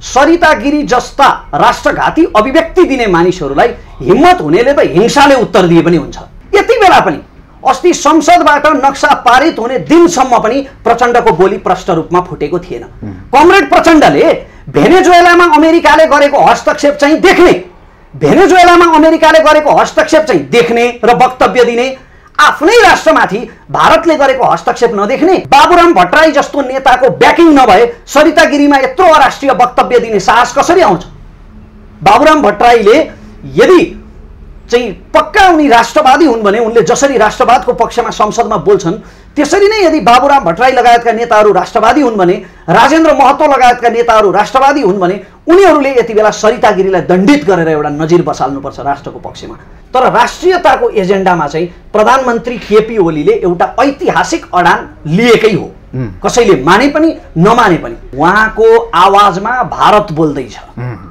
सरिता गिरी जस्ता राष्ट्रघाती अभिव्यक्ति दिने मानिसहरूलाई हिम्मत हुनेले त हिंसाले उत्तर दिए पनि हुन्छ। यति बेला पनि अस्ति संसदबाट नक्सा पारित हुने दिनसम्म पनि प्रचण्डको बोली प्रष्ट रूपमा फुटेको थिएन। कमरेड प्रचण्डले भेनेजुएलामा अमेरिकाले गरेको हस्तक्षेप चाहिँ देख्ने, भेनेजुएलामा अमेरिकाले गरेको हस्तक्षेप चाहिँ देख्ने र वक्तव्य दिने, आफ्नै राष्ट्रमाथि भारतले गरेको हस्तक्षेप नदेख्ने, बाबुराम भट्टराई जस्तो नेताको ब्याकिङ नभए सरिता गिरीमा यत्रो अराष्ट्रिय वक्तव्य दिने साहस कसरी आउँछ? बाबुराम भट्टराईले यदि चाहिँ पक्का उनी राष्ट्रवादी हुन् भने उनले जसरी राष्ट्रवादको पक्षमा संसदमा बोल्छन् त्यसरी नै यदि बाबुराम भट्टराई लगायतका नेताहरू राष्ट्रवादी हुन् भने, राजेन्द्र महतो लगायतका नेताहरू राष्ट्रवादी हुन् भने उनीहरूले यति बेला सरिता गिरीलाई दण्डित गरेर एउटा नजिर बसाल्नुपर्छ राष्ट्रको पक्षमा। तर राष्ट्रियताको एजेन्डामा चाहिँ प्रधानमन्त्री केपी ओलीले एउटा ऐतिहासिक अडान लिएकै हो, कसैले माने पनि नमाने पनि। उहाँको आवाजमा भारत बोल्दैछ,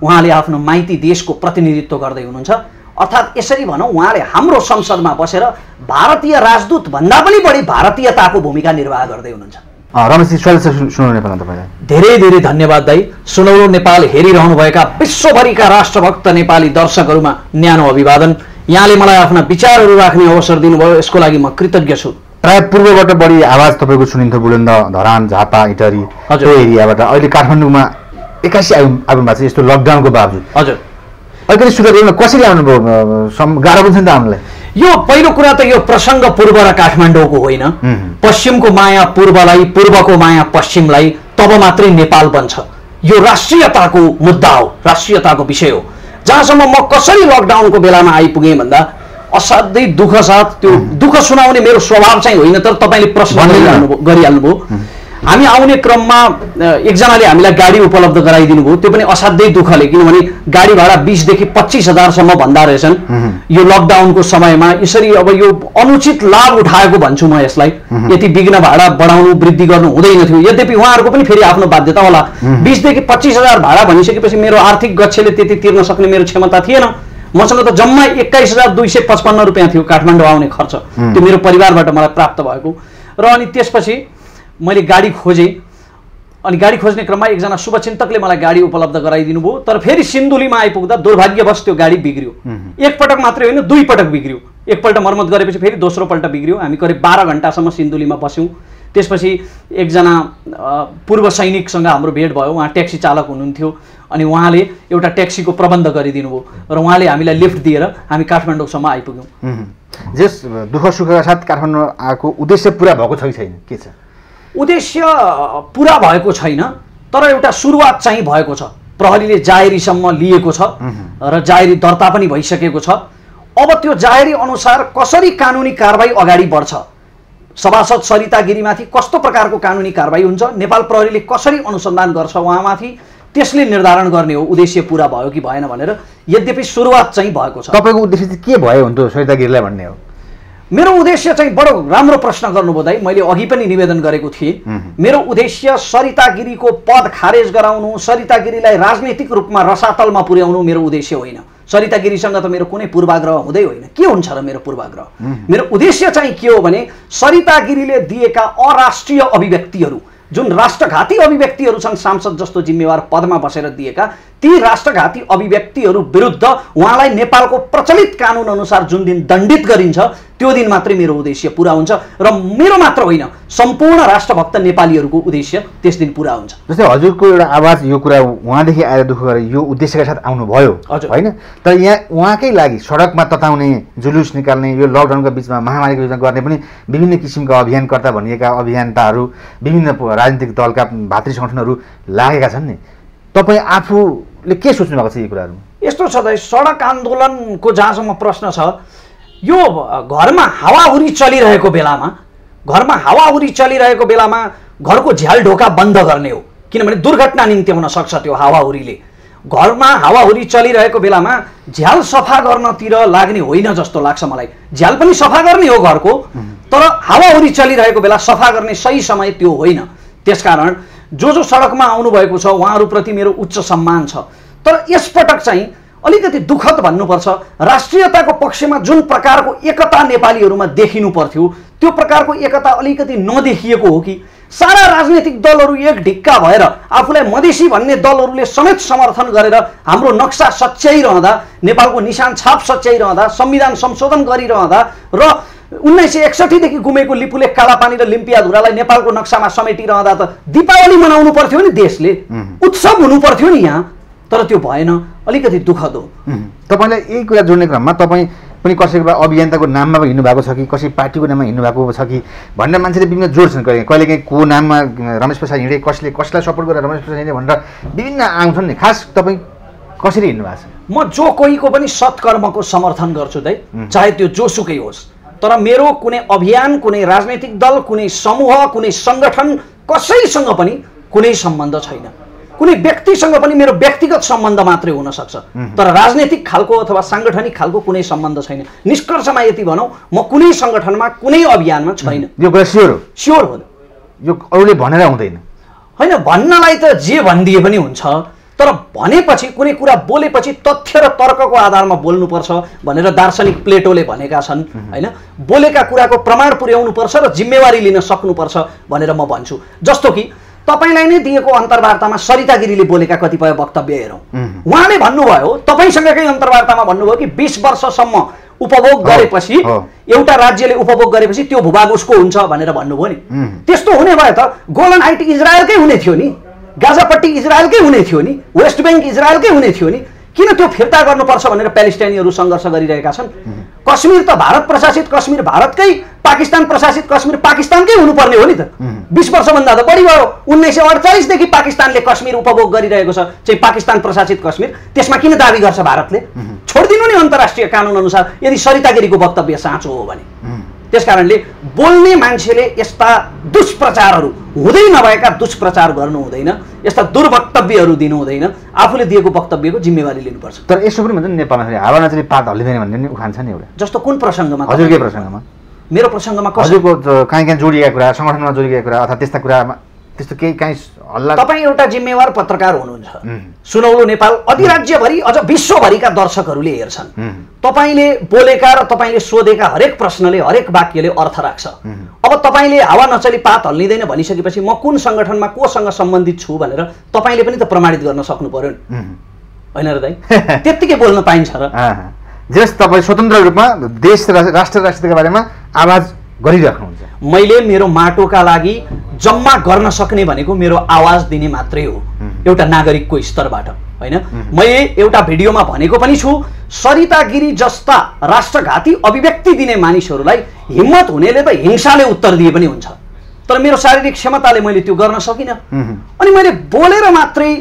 उहाँले आफ्नो माइती देशको प्रतिनिधित्व गर्दै हुनुहुन्छ। अर्थात् यसरी भनौँ उहाँले हाम्रो संसदमा बसेर भारतीय राजदूत भन्दा पनि बढी भारतीयताको भूमिका निर्वाह गर्दै हुनुहुन्छ। रमेशजी सुनौलो नेपाल तपाईलाई धेरै धेरै धन्यवाद दाइ। सुनौलो नेपाल हेरिरहनुभएका विश्वभरिका राष्ट्रभक्त नेपाली दर्शकहरूमा न्यानो अभिवादन। यहाँले मलाई आफ्ना विचारहरू राख्ने अवसर दिनुभयो, यसको लागि म कृतज्ञ छु। प्राय पूर्वबाट बढी आवाज तपाईँको सुनिन्थ्यो, बुलन्द, धरान, झापा, इटहरी त्यो एरियाबाट। अहिले काठमाडौँमा 81 आउनु भएको छ यस्तो लकडाउनको बावजुद। हजुर, अलिकति सुरु गर्न कसरी आउनुभयो? गाह्रो पनि छ नि त आउनुलाई। यो पहिलो कुरा त यो प्रसङ्ग पूर्व र काठमाडौँको होइन, पश्चिमको माया पूर्वलाई, पूर्वको माया पश्चिमलाई, तब मात्रै नेपाल बन्छ। यो राष्ट्रियताको मुद्दा हो, राष्ट्रियताको विषय हो। जहाँसम्म म कसरी लकडाउनको बेलामा आइपुगेँ भन्दा असाध्यै दुःख साथ, त्यो दुःख सुनाउने मेरो स्वभाव चाहिँ होइन, तर तपाईँले प्रश्न गरिहाल्नुभयो। हामी आउने क्रममा एकजनाले हामीलाई गाडी उपलब्ध गराइदिनु भयो, त्यो पनि असाध्यै दुःखले, किनभने गाडी भाडा 20 देखि 25 हजारसम्म भन्दा रहेछन् यो लकडाउनको समयमा। यसरी अब यो अनुचित लाभ उठाएको भन्छु म यसलाई। यति विघ्न भाडा बढाउनु, वृद्धि गर्नु हुँदैन थियो। यद्यपि उहाँहरूको पनि फेरि आफ्नो बाध्यता होला। 20 देखि 25 हजार भाडा भनिसकेपछि मेरो आर्थिक गच्छले त्यति तिर्न सक्ने मेरो क्षमता थिएन। मसँग त जम्मा 21,255 रुपियाँ थियो काठमाडौँ आउने खर्च, त्यो मेरो परिवारबाट मलाई प्राप्त भएको। र अनि त्यसपछि मैले गाडी खोजेँ, अनि गाडी खोज्ने क्रममा एकजना शुभचिन्तकले मलाई गाडी उपलब्ध गराइदिनु भयो। तर फेरि सिन्धुलीमा आइपुग्दा दुर्भाग्यवश त्यो गाडी बिग्रियो। एकपटक मात्रै होइन, 2 पटक बिग्रियो। एकपल्ट मर्मत गरेपछि फेरि दोस्रो पल्ट बिग्रियो। हामी करिब 12 घण्टासम्म सिन्धुलीमा बस्यौँ। त्यसपछि एकजना पूर्व सैनिकसँग हाम्रो भेट भयो, उहाँ ट्याक्सी चालक हुनुहुन्थ्यो, अनि उहाँले एउटा ट्याक्सीको प्रबन्ध गरिदिनु भयो र उहाँले हामीलाई लिफ्ट दिएर हामी काठमाडौँसम्म आइपुग्यौँ। जस दुःख सुखका साथ काठमाडौँ आएको उद्देश्य पुरा भएको छ कि छैन? के छ उद्देश्य? पुरा भएको छैन, तर एउटा सुरुवात चाहिँ भएको छ। प्रहरीले जाहेरीसम्म लिएको छ र जाहेरी दर्ता पनि भइसकेको छ। अब त्यो जाहेरी अनुसार कसरी कानुनी कारबाही अगाडि बढ्छ, सभासद सरिता गिरीमाथि कस्तो प्रकारको कानुनी कारबाही हुन्छ, नेपाल प्रहरीले कसरी अनुसन्धान गर्छ उहाँमाथि, त्यसले निर्धारण गर्ने हो उद्देश्य पुरा भयो कि भएन भनेर। यद्यपि सुरुवात चाहिँ भएको छ। तपाईँको उद्देश्य चाहिँ के भयो हुन्थ्यो सरिता गिरीलाई भन्ने हो? मेरो उद्देश्य चाहिँ बडो राम्रो प्रश्न गर्नुभयो दाइ। मैले अघि पनि निवेदन गरेको थिएँ, मेरो उद्देश्य सरिता गिरीको पद खारेज गराउनु, सरिता गिरीलाई राजनैतिक रूपमा रसातलमा पुर्याउनु मेरो उद्देश्य होइन। सरिता गिरीसँग त मेरो कुनै पूर्वाग्रह हुँदै होइन। के हुन्छ र मेरो पूर्वाग्रह? मेरो उद्देश्य चाहिँ के हो भने सरिता गिरीले दिएका अराष्ट्रिय अभिव्यक्तिहरू, जुन राष्ट्रघाती अभिव्यक्तिहरू छन्, सांसद जस्तो जिम्मेवार पदमा बसेर दिएका ती राष्ट्रघाती अभिव्यक्तिहरू विरुद्ध उहाँलाई नेपालको प्रचलित कानुन अनुसार जुन दिन दण्डित गरिन्छ त्यो दिन मात्रै मेरो उद्देश्य पुरा हुन्छ। र मेरो मात्र होइन, सम्पूर्ण राष्ट्रभक्त नेपालीहरूको उद्देश्य त्यस दिन पुरा हुन्छ। जस्तै हजुरको एउटा आवाज यो कुरा उहाँदेखि आएर दुःख गरे यो उद्देश्यका साथ आउनुभयो होइन, तर यहाँ उहाँकै लागि सडकमा तताउने, जुलुस निकाल्ने, यो लकडाउनका बिचमा महामारीको बिचमा गर्ने पनि विभिन्न किसिमका अभियानकर्ता भनिएका अभियन्ताहरू, विभिन्न राजनीतिक दलका भातृ सङ्गठनहरू लागेका छन् नि। तपाईँ आफूले के सोच्नु भएको छ यी कुराहरू? यस्तो छ दाइ, सडक आन्दोलनको जहाँसम्म प्रश्न छ, यो घरमा हावाहुरी चलिरहेको बेलामा, घरमा हावाहुरी चलिरहेको बेलामा घरको झ्याल ढोका बन्द गर्ने हो, किनभने दुर्घटना निम्त्याउन सक्छ त्यो हावाहुरीले। घरमा हावाहुरी चलिरहेको बेलामा झ्याल सफा गर्नतिर लाग्ने होइन जस्तो लाग्छ मलाई। झ्याल पनि सफा गर्ने हो घरको, तर हावाहुरी चलिरहेको बेला सफा गर्ने सही समय त्यो होइन। त्यसकारण जो सडकमा आउनुभएको छ उहाँहरूप्रति मेरो उच्च सम्मान छ। तर यसपटक चाहिँ अलिकति दुःखद भन्नुपर्छ, राष्ट्रियताको पक्षमा जुन प्रकारको एकता नेपालीहरूमा देखिनु पर्थ्यो त्यो प्रकारको एकता अलिकति नदेखिएको हो कि सारा राजनीतिक दलहरू एक ढिक्का भएर आफूलाई मधेसी भन्ने दलहरूले समेत समर्थन गरेर हाम्रो नक्सा सच्याइरहँदा, नेपालको निशान छाप सच्याइरहँदा, संविधान संशोधन गरिरहँदा र 1961 देखि गुमेको लिपुले कालापानी र लिम्पियाधुरालाई नेपालको नक्सामा समेटिरहँदा त दीपावली मनाउनु पर्थ्यो नि, देशले उत्सव हुनु पर्थ्यो नि यहाँ, तर त्यो भएन। अलिकति दुःखद हो। तपाईँलाई यही कुरा जोड्ने क्रममा तपाईँ पनि कसैको अभियन्ताको नाममा हिँड्नु भएको छ कि कसै पार्टीको नाममा हिँड्नु भएको छ कि भनेर मान्छेले विभिन्न जोड्छन्। कहिलेकाहीँ को नाममा रमेश प्रसाद हिँडे, कसले कसलाई सपोर्ट गरेर रमेश प्रसाद हिँडे भनेर विभिन्न आउँछन् नि। खास तपाईँ कसरी हिँड्नु भएको छ? म जो कोहीको पनि सत्कर्मको समर्थन गर्छु दाइ, चाहे त्यो जोसुकै होस्, तर मेरो कुनै अभियान, कुनै राजनैतिक दल, कुनै समूह, कुनै सङ्गठन कसैसँग पनि कुनै सम्बन्ध छैन। कुनै व्यक्तिसँग पनि मेरो व्यक्तिगत सम्बन्ध मात्रै हुन सक्छ, तर राजनैतिक खालको अथवा साङ्गठनिक खालको कुनै सम्बन्ध छैन। निष्कर्षमा यति भनौँ, म कुनै सङ्गठनमा कुनै अभियानमा छैन। यो कुरा स्योर हो? स्योर हो। यो अरूले भनेर हुँदैन होइन, भन्नलाई त जे भनिदिए पनि हुन्छ, तर भनेपछि कुनै कुरा बोलेपछि तथ्य र तर्कको आधारमा बोल्नुपर्छ भनेर दार्शनिक प्लेटोले भनेका छन् होइन। बोलेका कुराको प्रमाण पुर्याउनुपर्छ र जिम्मेवारी लिन सक्नुपर्छ भनेर म भन्छु। जस्तो कि तपाईलाई नै दिएको अन्तर्वार्तामा सरिता गिरीले बोलेका कतिपय वक्तव्य हेरौँ। उहाँले भन्नुभयो, तपाईँसँगकै अन्तर्वार्तामा भन्नुभयो कि 20 वर्षसम्म उपभोग गरेपछि, एउटा राज्यले उपभोग गरेपछि त्यो भूभाग उसको हुन्छ भनेर भन्नुभयो नि। त्यस्तो हुने भए त गोलन हाइट इजरायलकै हुने थियो नि, गाजापट्टी इजरायलकै हुने थियो नि, वेस्ट ब्याङ्क इजरायलकै हुने थियो नि। किन त्यो फिर्ता गर्नुपर्छ भनेर प्यालेस्टाइनीहरू सङ्घर्ष गरिरहेका छन्? कश्मीर त भारत प्रशासित कश्मीर भारतकै, पाकिस्तान प्रशासित कश्मीर पाकिस्तानकै हुनुपर्ने हो नि त। 20 वर्षभन्दा त बढी भयो। 1948 देखि पाकिस्तानले कश्मीर उपभोग गरिरहेको छ, चाहिँ पाकिस्तान प्रशासित कश्मीर। त्यसमा किन दाबी गर्छ भारतले? छोडिदिनु नि अन्तर्राष्ट्रिय कानुन अनुसार, यदि सरिता गिरीको वक्तव्य साँचो हो भने। त्यसकारणले बोल्ने मान्छेले यस्ता दुष्प्रचारहरू, हुँदै नभएका दुष्प्रचार गर्नु हुँदैन, यस्ता दुर्वक्तव्यहरू दिनु हुँदैन, आफूले दिएको वक्तव्यको जिम्मेवारी लिनुपर्छ। तर यसो पनि भन्छ नेपालमा हावा नचली पात हल्लिँदैन भन्ने नि उखान छ नि एउटा। जस्तो कुन प्रसङ्गमा? हजुरकै प्रसङ्गमा? मेरो प्रसङ्गमा हजुरको कहीँ कहीँ जोडिएका कुरा, सङ्गठनमा जोडिएका कुरा अथवा त्यस्ता कुरामा त्यस्तो केही काहीँ हल्ला? तपाईँ एउटा जिम्मेवार पत्रकार हुनुहुन्छ। सुनौलो नेपाल अधिराज्यभरि अझ विश्वभरिका दर्शकहरूले हेर्छन्। तपाईँले बोलेका र तपाईँले सोधेका हरेक प्रश्नले, हरेक वाक्यले अर्थ राख्छ। अब तपाईँले हावा नचली पात हल्लिँदैन भनिसकेपछि म कुन सङ्गठनमा कोसँग सम्बन्धित छु भनेर तपाईँले पनि त प्रमाणित गर्न सक्नु पर्यो नि, होइन र दाइ? त्यत्तिकै बोल्न पाइन्छ र? जस तपाईँ स्वतन्त्र रूपमा देश र राष्ट्र राष्ट्रका बारेमा आवाज गरिराख्नुहुन्छ। मैले मेरो माटोका लागि जम्मा गर्न सक्ने भनेको मेरो आवाज दिने मात्रै हो, एउटा नागरिकको स्तरबाट, होइन? मैले एउटा भिडियोमा भनेको पनि छु, सरिता गिरी जस्ता राष्ट्रघाती अभिव्यक्ति दिने मानिसहरूलाई हिम्मत हुनेले त हिंसाले उत्तर दिए पनि हुन्छ, तर मेरो शारीरिक क्षमताले मैले त्यो गर्न सकिनँ। अनि मैले बोलेर मात्रै,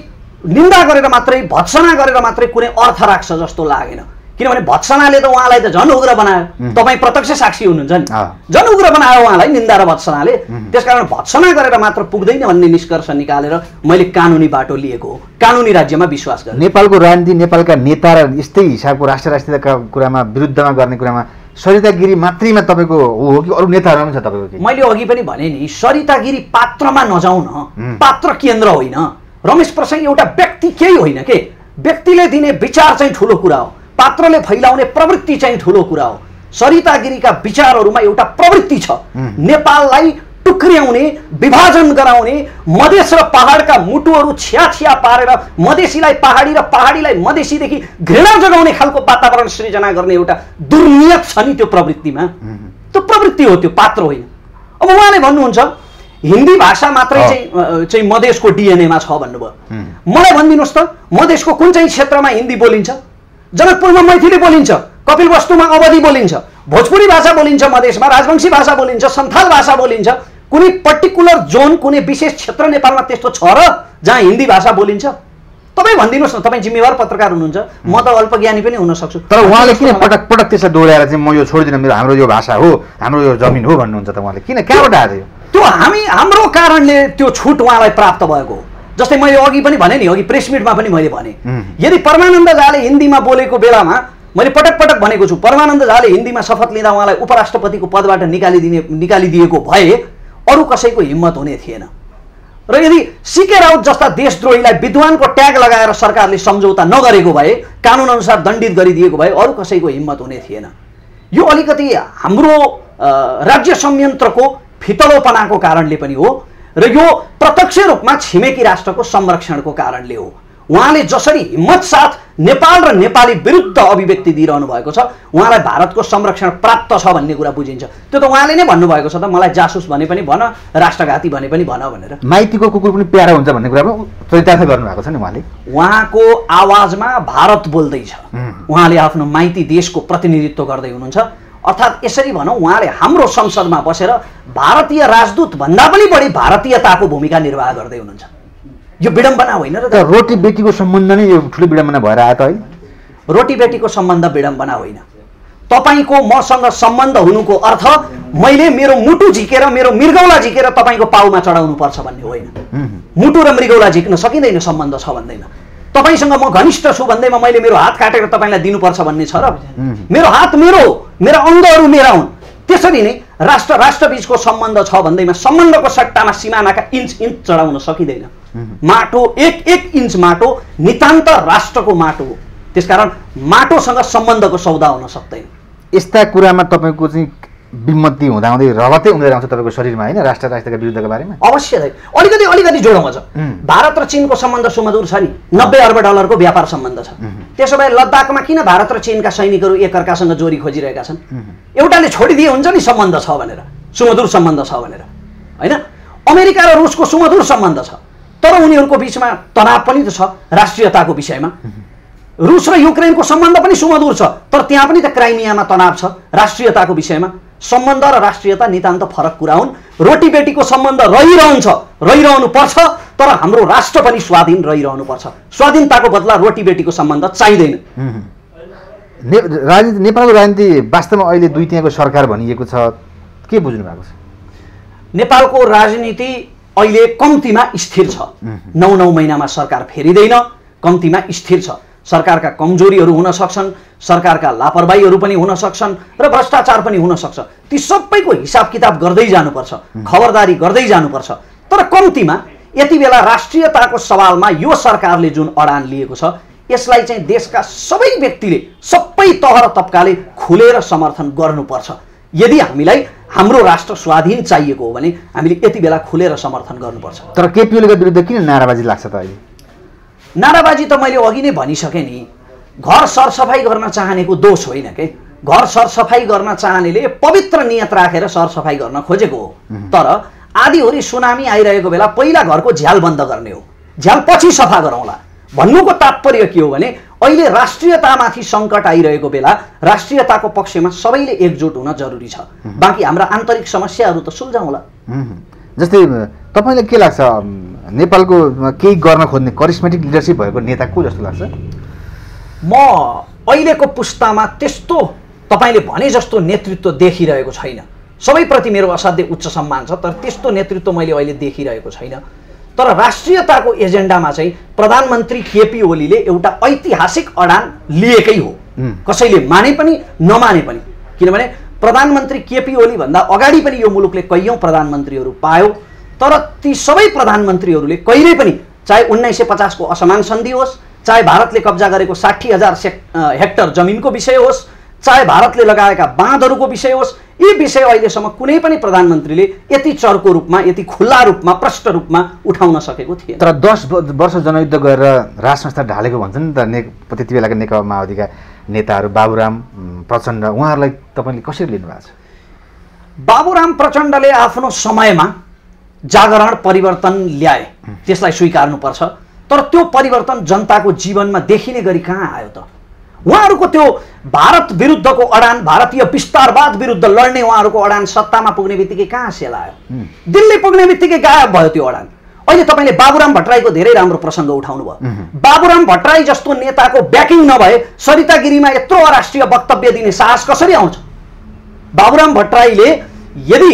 निन्दा गरेर मात्रै, भत्सना गरेर मात्रै कुनै अर्थ राख्छ जस्तो लागेन। किनभने भत्सनाले त उहाँलाई त झन् उग्र बनायो। तपाईँ प्रत्यक्ष साक्षी हुनुहुन्छ नि, झन् उग्र बनायो उहाँलाई निन्दा र भत्सनाले। त्यसकारण भत्सना गरेर मात्र पुग्दैन भन्ने निष्कर्ष निकालेर मैले कानुनी बाटो लिएको हो, कानुनी राज्यमा विश्वास गर्छु। नेपालको राजनीति, नेपालका नेता र यस्तै हिसाबको राष्ट्रियताका कुरामा विरुद्धमा गर्ने कुरामा सरिता गिरी मात्रैमा तपाईँको हो कि अरू नेताहरू पनि छ तपाईँको? मैले अघि पनि भने नि, सरिता गिरी पात्रमा नजाउँ न, पात्र केन्द्र होइन। रमेश प्रसाद एउटा व्यक्ति केही होइन के, व्यक्तिले दिने विचार चाहिँ ठुलो कुरा हो, पात्रले फैलाउने प्रवृत्ति चाहिँ ठुलो कुरा हो। सरिता गिरीका विचारहरूमा एउटा प्रवृत्ति छ, नेपाललाई टुक्र्याउने, विभाजन गराउने, मधेस र पहाडका मुटुहरू छ्याछ्या पारेर मधेसीलाई पहाडी र पहाडीलाई मधेसीदेखि घृणा जगाउने खालको वातावरण सृजना गर्ने एउटा दुर्नियत छ नि त्यो प्रवृत्तिमा। त्यो प्रवृत्ति हो, त्यो पात्र होइन। अब उहाँले भन्नुहुन्छ हिन्दी भाषा मात्रै चाहिँ मधेसको डिएनएमा छ भन्नुभयो। मलाई भनिदिनुहोस् त, मधेसको कुन चाहिँ क्षेत्रमा हिन्दी बोलिन्छ? जनकपुरमा मैथिली बोलिन्छ, कपिलवस्तुमा अवधी बोलिन्छ, भोजपुरी भाषा बोलिन्छ, मधेसमा राजवंशी भाषा बोलिन्छ, सन्थाल भाषा बोलिन्छ। कुनै पर्टिकुलर जोन, कुनै विशेष क्षेत्र नेपालमा त्यस्तो छ र जहाँ हिन्दी भाषा बोलिन्छ? तपाईँ भनिदिनुहोस् न, तपाईँ जिम्मेवार पत्रकार हुनुहुन्छ, म त अल्पज्ञानी पनि हुन सक्छु। तर उहाँले किन पटक पटक त्यसलाई दोहोऱ्याएर चाहिँ म यो छोडिदिन, मेरो हाम्रो यो भाषा हो, हाम्रो यो जमिन हो भन्नुहुन्छ त? उहाँले किन, कहाँबाट आयो त्यो? हाम्रो कारणले त्यो छुट उहाँलाई प्राप्त भएको हो। जस्तै मैले अघि पनि भने नि, अघि प्रेस मिटमा पनि मैले भने, यदि परमानन्द झाले हिन्दीमा बोलेको बेलामा मैले पटक पटक भनेको छु, परमानन्द झाले हिन्दीमा शपथ लिँदा उहाँलाई उपराष्ट्रपतिको पदबाट निकालिदिएको भए अरू कसैको हिम्मत हुने थिएन। र यदि सीके राउत जस्ता देशद्रोहीलाई विद्वानको ट्याग लगाएर सरकारले सम्झौता नगरेको भए, कानुन अनुसार दण्डित गरिदिएको भए अरू कसैको हिम्मत हुने थिएन। यो अलिकति हाम्रो राज्य संयन्त्रको फितलोपनाको कारणले पनि हो र यो प्रत्यक्ष रूपमा छिमेकी राष्ट्रको संरक्षणको कारणले हो। उहाँले जसरी हिम्मत साथ नेपाल र नेपाली विरुद्ध अभिव्यक्ति दिइरहनु भएको छ, उहाँलाई भारतको संरक्षण प्राप्त छ भन्ने कुरा बुझिन्छ। त्यो त उहाँले नै भन्नुभएको छ त, मलाई जासुस भने पनि भन, राष्ट्रघाती भने पनि भन भनेर। माइतीको कुकुर पनि प्यारो हुन्छ भन्ने कुरा चरितार्थ गर्नुभएको छ नि उहाँले। उहाँको आवाजमा भारत बोल्दैछ, उहाँले आफ्नो माइती देशको प्रतिनिधित्व गर्दै हुनुहुन्छ। अर्थात् यसरी भनौँ, उहाँले हाम्रो संसदमा बसेर भारतीय राजदूत भन्दा पनि बढी भारतीयताको भूमिका निर्वाह गर्दै हुनुहुन्छ। यो विडम्बना होइन र? रोटी बेटीको सम्बन्ध नै यो ठुलो विडम्बना भएर आयो त अहिले। रोटी बेटीको सम्बन्ध विडम्बना होइन। तपाईँको मसँग सम्बन्ध हुनुको अर्थ मैले मेरो मुटु झिकेर, मेरो मृगौला झिकेर तपाईँको पाउमा चढाउनु पर्छ भन्ने होइन। मुटु र मृगौला झिक्न सकिँदैन सम्बन्ध छ भन्दैमा। तपाईँसँग म घनिष्ठ छु भन्दैमा मैले मेरो हात काटेर तपाईँलाई दिनुपर्छ भन्ने छ र? मेरो हात मेरो, मेरा अङ्गहरू मेरा हुन्। त्यसरी नै राष्ट्र राष्ट्रबीचको सम्बन्ध छ भन्दैमा सम्बन्धको सट्टामा सिमानाका इन्च चढाउन सकिँदैन। माटो एक इन्च माटो नितान्त राष्ट्रको माटो हो। त्यसकारण माटोसँग सम्बन्धको सौदा हुन सक्दैन। यस्ता कुरामा तपाईँको चाहिँ विमति हुँदाहुँदै रगतै उम्रेर आउँछ तपाईँको शरीरमा होइन, राष्ट्र राष्ट्रका विरुद्धका बारेमा? अवश्य अलिकति जोडौँ अझ। भारत र चीनको सम्बन्ध सुमधुर छ नि, 90 अर्ब डलरको व्यापार सम्बन्ध छ। त्यसो भए लद्दाखमा किन भारत र चीनका सैनिकहरू एकअर्कासँग जोरी खोजिरहेका छन्? एउटाले छोडिदिए हुन्छ नि सम्बन्ध छ भनेर, सुमधुर सम्बन्ध छ भनेर, होइन? अमेरिका र रुसको सुमधुर सम्बन्ध छ, तर उनीहरूको बिचमा तनाव पनि त छ राष्ट्रियताको विषयमा। रुस र युक्रेनको सम्बन्ध पनि सुमधुर छ, तर त्यहाँ पनि त क्राइमियामा तनाव छ राष्ट्रियताको विषयमा। सम्बन्ध र राष्ट्रियता नितान्त फरक कुरा हुन्। रोटी बेटीको सम्बन्ध रहिरहनु पर्छ, तर हाम्रो राष्ट्र पनि स्वाधीन रहिरहनु पर्छ। स्वाधीनताको बदला रोटी बेटीको सम्बन्ध चाहिँदैन। राजनीति, नेपालको राजनीति वास्तवमा अहिले दुई तिहाईको सरकार भनिएको छ, के बुझ्नु भएको छ? नेपालको राजनीति अहिले कम्तीमा स्थिर छ। 9 महिनामा सरकार फेरिँदैन, कम्तीमा स्थिर छ। सरकारका कमजोरीहरू हुन सक्छन्, सरकारका लापरवाहीहरू पनि हुन सक्छन् र भ्रष्टाचार पनि हुन सक्छ। ती सबैको हिसाब किताब गर्दै जानुपर्छ, खबरदारी गर्दै जानुपर्छ। तर कम्तीमा यति बेला राष्ट्रियताको सवालमा यो सरकारले जुन अडान लिएको छ, यसलाई चाहिँ देशका सबै व्यक्तिले, सबै तह र तबकाले खुलेर समर्थन गर्नुपर्छ। यदि हामीलाई हाम्रो राष्ट्र स्वाधीन चाहिएको हो भने हामीले यति बेला खुलेर समर्थन गर्नुपर्छ। तर केपी ओलीका विरुद्ध किन नाराबाजी लाग्छ त अहिले? नाराबाजी त मैले अघि नै भनिसकेँ नि, घर सरसफाई गर्न चाहनेको दोष होइन के। घर सरसफाई गर्न चाहनेले पवित्र नियत राखेर सरसफाई गर्न खोजेको हो। तर आधीहोरी सुनामी आइरहेको बेला पहिला घरको झ्याल बन्द गर्ने हो, झ्याल पछि सफा गरौँला भन्नुको तात्पर्य के हो भने अहिले राष्ट्रियतामाथि सङ्कट आइरहेको बेला राष्ट्रियताको पक्षमा सबैले एकजुट हुन जरुरी छ। बाँकी हाम्रा आन्तरिक समस्याहरू त सुल्झाउँला। जस्तै तपाईँलाई के लाग्छ, नेपालको केही गर्न खोज्ने करिस्मेटिक लिडरसिप भएको नेता को जस्तो लाग्छ? म अहिलेको पुस्तामा त्यस्तो तपाईँले भने जस्तो नेतृत्व देखिरहेको छैन। सबैप्रति मेरो असाध्यै उच्च सम्मान छ, तर त्यस्तो नेतृत्व मैले अहिले देखिरहेको छैन। तर राष्ट्रियताको एजेन्डामा चाहिँ प्रधानमन्त्री केपी ओलीले एउटा ऐतिहासिक अडान लिएकै हो, कसैले माने पनि नमाने पनि। किनभने प्रधानमन्त्री केपी ओली भन्दा अगाडि पनि यो मुलुकले कैयौँ प्रधानमन्त्रीहरू पायो, तर ती सबै प्रधानमन्त्रीहरूले कहिल्यै पनि, चाहे 1950 को असमान सन्धि होस्, चाहे भारतले कब्जा गरेको 60,000 हेक्टर जमिनको विषय होस्, चाहे भारतले लगाएका बाँधहरूको विषय होस्, यी विषय अहिलेसम्म कुनै पनि प्रधानमन्त्रीले यति चर्को रूपमा, यति खुल्ला रूपमा, प्रष्ट रूपमा उठाउन सकेको थिएन। तर 10 वर्ष जनयुद्ध गरेर राज संस्था ढालेको भन्छन् त त्यति बेलाका नेकपा माओवादीका नेताहरू, बाबुराम प्रचण्ड, उहाँहरूलाई तपाईँले कसरी लिनुभएको छ? बाबुराम प्रचण्डले आफ्नो समयमा जागरण परिवर्तन ल्याए, त्यसलाई स्वीकार्नुपर्छ। तर त्यो परिवर्तन जनताको जीवनमा देखिने गरी कहाँ आयो त? उहाँहरूको त्यो भारत विरुद्धको अडान, भारतीय विस्तारवाद विरुद्ध लड्ने उहाँहरूको अडान सत्तामा पुग्ने बित्तिकै कहाँ सेलायो? दिल्ली पुग्ने बित्तिकै गायब भयो त्यो अडान। अहिले तपाईँले बाबुराम भट्टराईको धेरै राम्रो प्रसङ्ग उठाउनु भयो। बाबुराम भट्टराई जस्तो नेताको ब्याकिङ नभए सरिता गिरीमा यत्रो अराष्ट्रिय वक्तव्य दिने साहस कसरी आउँछ? बाबुराम भट्टराईले यदि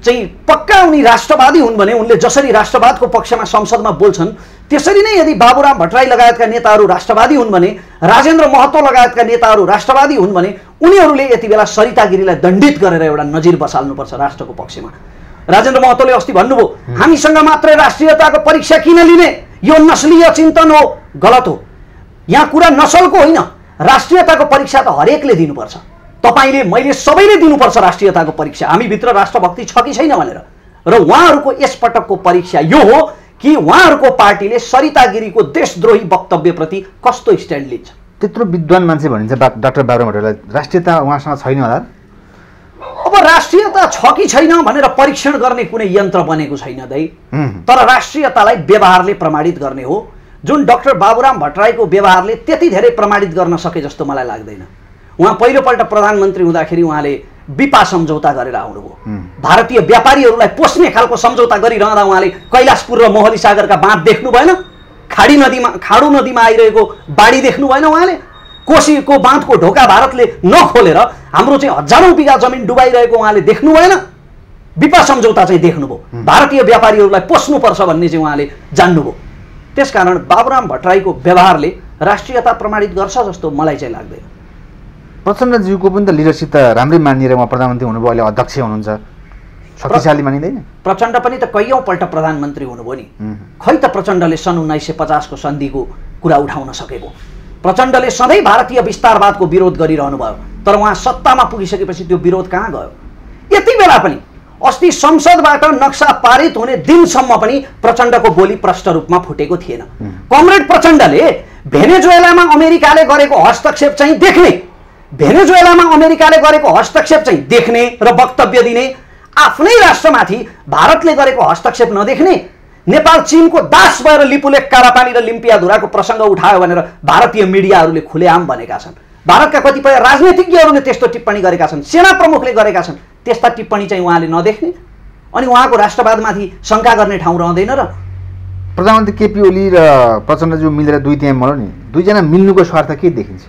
चाहिँ पक्का उनी राष्ट्रवादी हुन् भने उनले जसरी राष्ट्रवादको पक्षमा संसदमा बोल्छन्, त्यसरी नै यदि बाबुराम भट्टराई लगायतका नेताहरू राष्ट्रवादी हुन् भने, राजेन्द्र महतो लगायतका नेताहरू राष्ट्रवादी हुन् भने उनीहरूले यति बेला सरिता गिरीलाई दण्डित गरेर एउटा नजिर बसाल्नुपर्छ राष्ट्रको पक्षमा। राजेन्द्र महतोले अस्ति भन्नुभयो, हामीसँग मात्रै राष्ट्रियताको परीक्षा किन लिने, यो नस्लीय चिन्तन हो, गलत हो। यहाँ कुरा नसलको होइन, राष्ट्रियताको परीक्षा त हरेकले दिनुपर्छ। तपाईँले, मैले, सबैले दिनुपर्छ राष्ट्रियताको परीक्षा। हामीभित्र राष्ट्रभक्ति छ कि छैन भनेर। र उहाँहरूको यसपटकको परीक्षा यो हो कि उहाँहरूको पार्टीले सरिता गिरीको देशद्रोही वक्तव्यप्रति कस्तो स्ट्यान्ड लिन्छ। त्यत्रो विद्वान मान्छे भनिन्छ डाक्टर बाबुराम भट्टराईलाई, राष्ट्रियता उहाँसँग छैन होला? अब राष्ट्रियता छ कि छैन भनेर परीक्षण गर्ने कुनै यन्त्र बनेको छैन दाइ। तर राष्ट्रियतालाई व्यवहारले प्रमाणित गर्ने हो, जुन डाक्टर बाबुराम भट्टराईको व्यवहारले त्यति धेरै प्रमाणित गर्न सके जस्तो मलाई लाग्दैन। उहाँ पहिलोपल्ट प्रधानमन्त्री हुँदाखेरि उहाँले विपा सम्झौता गरेर आउनुभयो। भारतीय व्यापारीहरूलाई पोस्ने खालको सम्झौता गरिरहँदा उहाँले कैलाशपुर र मोहली सागरका बाँध देख्नु भएन? खाडू नदीमा आइरहेको बाढी देख्नु भएन? उहाँले कोशीको बाँधको ढोका भारतले नखोलेर हाम्रो चाहिँ हजारौं बिघा जमिन डुबाइरहेको उहाँले देख्नु भएन? विपा सम्झौता चाहिँ देख्नुभयो। भारतीय व्यापारीहरूलाई पोस्नुपर्छ भन्ने चाहिँ उहाँले जान्नुभयो। त्यसकारण बाबुराम भट्टराईको व्यवहारले राष्ट्रियता प्रमाणित गर्छ जस्तो मलाई चाहिँ लाग्दैन। प्रचण्डज्यूको पनि त लिडरसिप त राम्रै मानिएर उहाँ प्रधानमन्त्री हुनुभयो, अहिले अध्यक्ष हुनुहुन्छ, शक्तिशाली मानिँदैन? प्रचण्ड पनि त कैयौँपल्ट प्रधानमन्त्री हुनुभयो नि। खै त प्रचण्डले सन् 1950 को सन्धिको कुरा उठाउन सकेको? प्रचण्डले सधैँ भारतीय विस्तारवादको विरोध गरिरहनु भयो, तर उहाँ सत्तामा पुगिसकेपछि त्यो विरोध कहाँ गयो? यति बेला पनि अस्ति संसदबाट नक्सा पारित हुने दिनसम्म पनि प्रचण्डको गोली प्रष्ट रूपमा फुटेको थिएन। कमरेड प्रचण्डले भेनेजुएलामा अमेरिकाले गरेको हस्तक्षेप चाहिँ देख्ने, भेनेजुएलामा अमेरिकाले गरेको हस्तक्षेप चाहिँ देख्ने र वक्तव्य दिने, आफ्नै राष्ट्रमाथि भारतले गरेको हस्तक्षेप नदेख्ने, नेपाल चीनको दास भएर लिपुलेक, कारापानी र लिम्पियाधुराको प्रसङ्ग उठायो भनेर भारतीय मिडियाहरूले खुलेआम भनेका छन्। भारतका कतिपय राजनीतिज्ञहरूले त्यस्तो टिप्पणी गरेका छन्, सेना प्रमुखले गरेका छन्। त्यस्ता टिप्पणी चाहिँ उहाँले नदेख्ने अनि उहाँको राष्ट्रवादमाथि शङ्का गर्ने ठाउँ रहँदैन र? प्रधानमन्त्री केपी ओली र प्रचण्डज्यू मिलेर 2/3 मल्यो नि, दुईजना मिल्नुको स्वार्थ के देखिन्छ?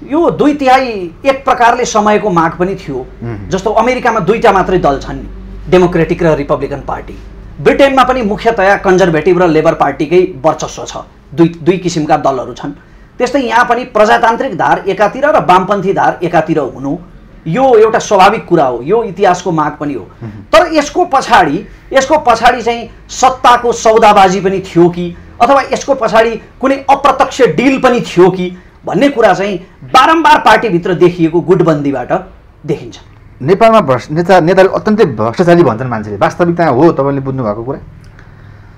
यो 2/3 एक प्रकारले समयको माग पनि थियो। जस्तो अमेरिकामा दुईटा मात्रै दल छन् नि, डेमोक्रेटिक र रिपब्लिकन पार्टी। ब्रिटेनमा पनि मुख्यतया कन्जर्भेटिभ र लेबर पार्टीकै वर्चस्व छ, दुई किसिमका दलहरू छन्। त्यस्तै यहाँ पनि प्रजातान्त्रिक धार एकातिर र वामपन्थी धार एकातिर हुनु यो एउटा स्वाभाविक कुरा हो, यो इतिहासको माग पनि हो। तर यसको पछाडि चाहिँ सत्ताको सौदाबाजी पनि थियो कि अथवा यसको पछाडि कुनै अप्रत्यक्ष डिल पनि थियो कि भन्ने कुरा चाहिँ बारम्बार पार्टीभित्र देखिएको गुटबन्दीबाट देखिन्छ। नेपालमा नेताले अत्यन्तै भ्रष्टाचारी भन्छन् मान्छेले, वास्तविकता हो तपाईँले बुझ्नु भएको कुरा?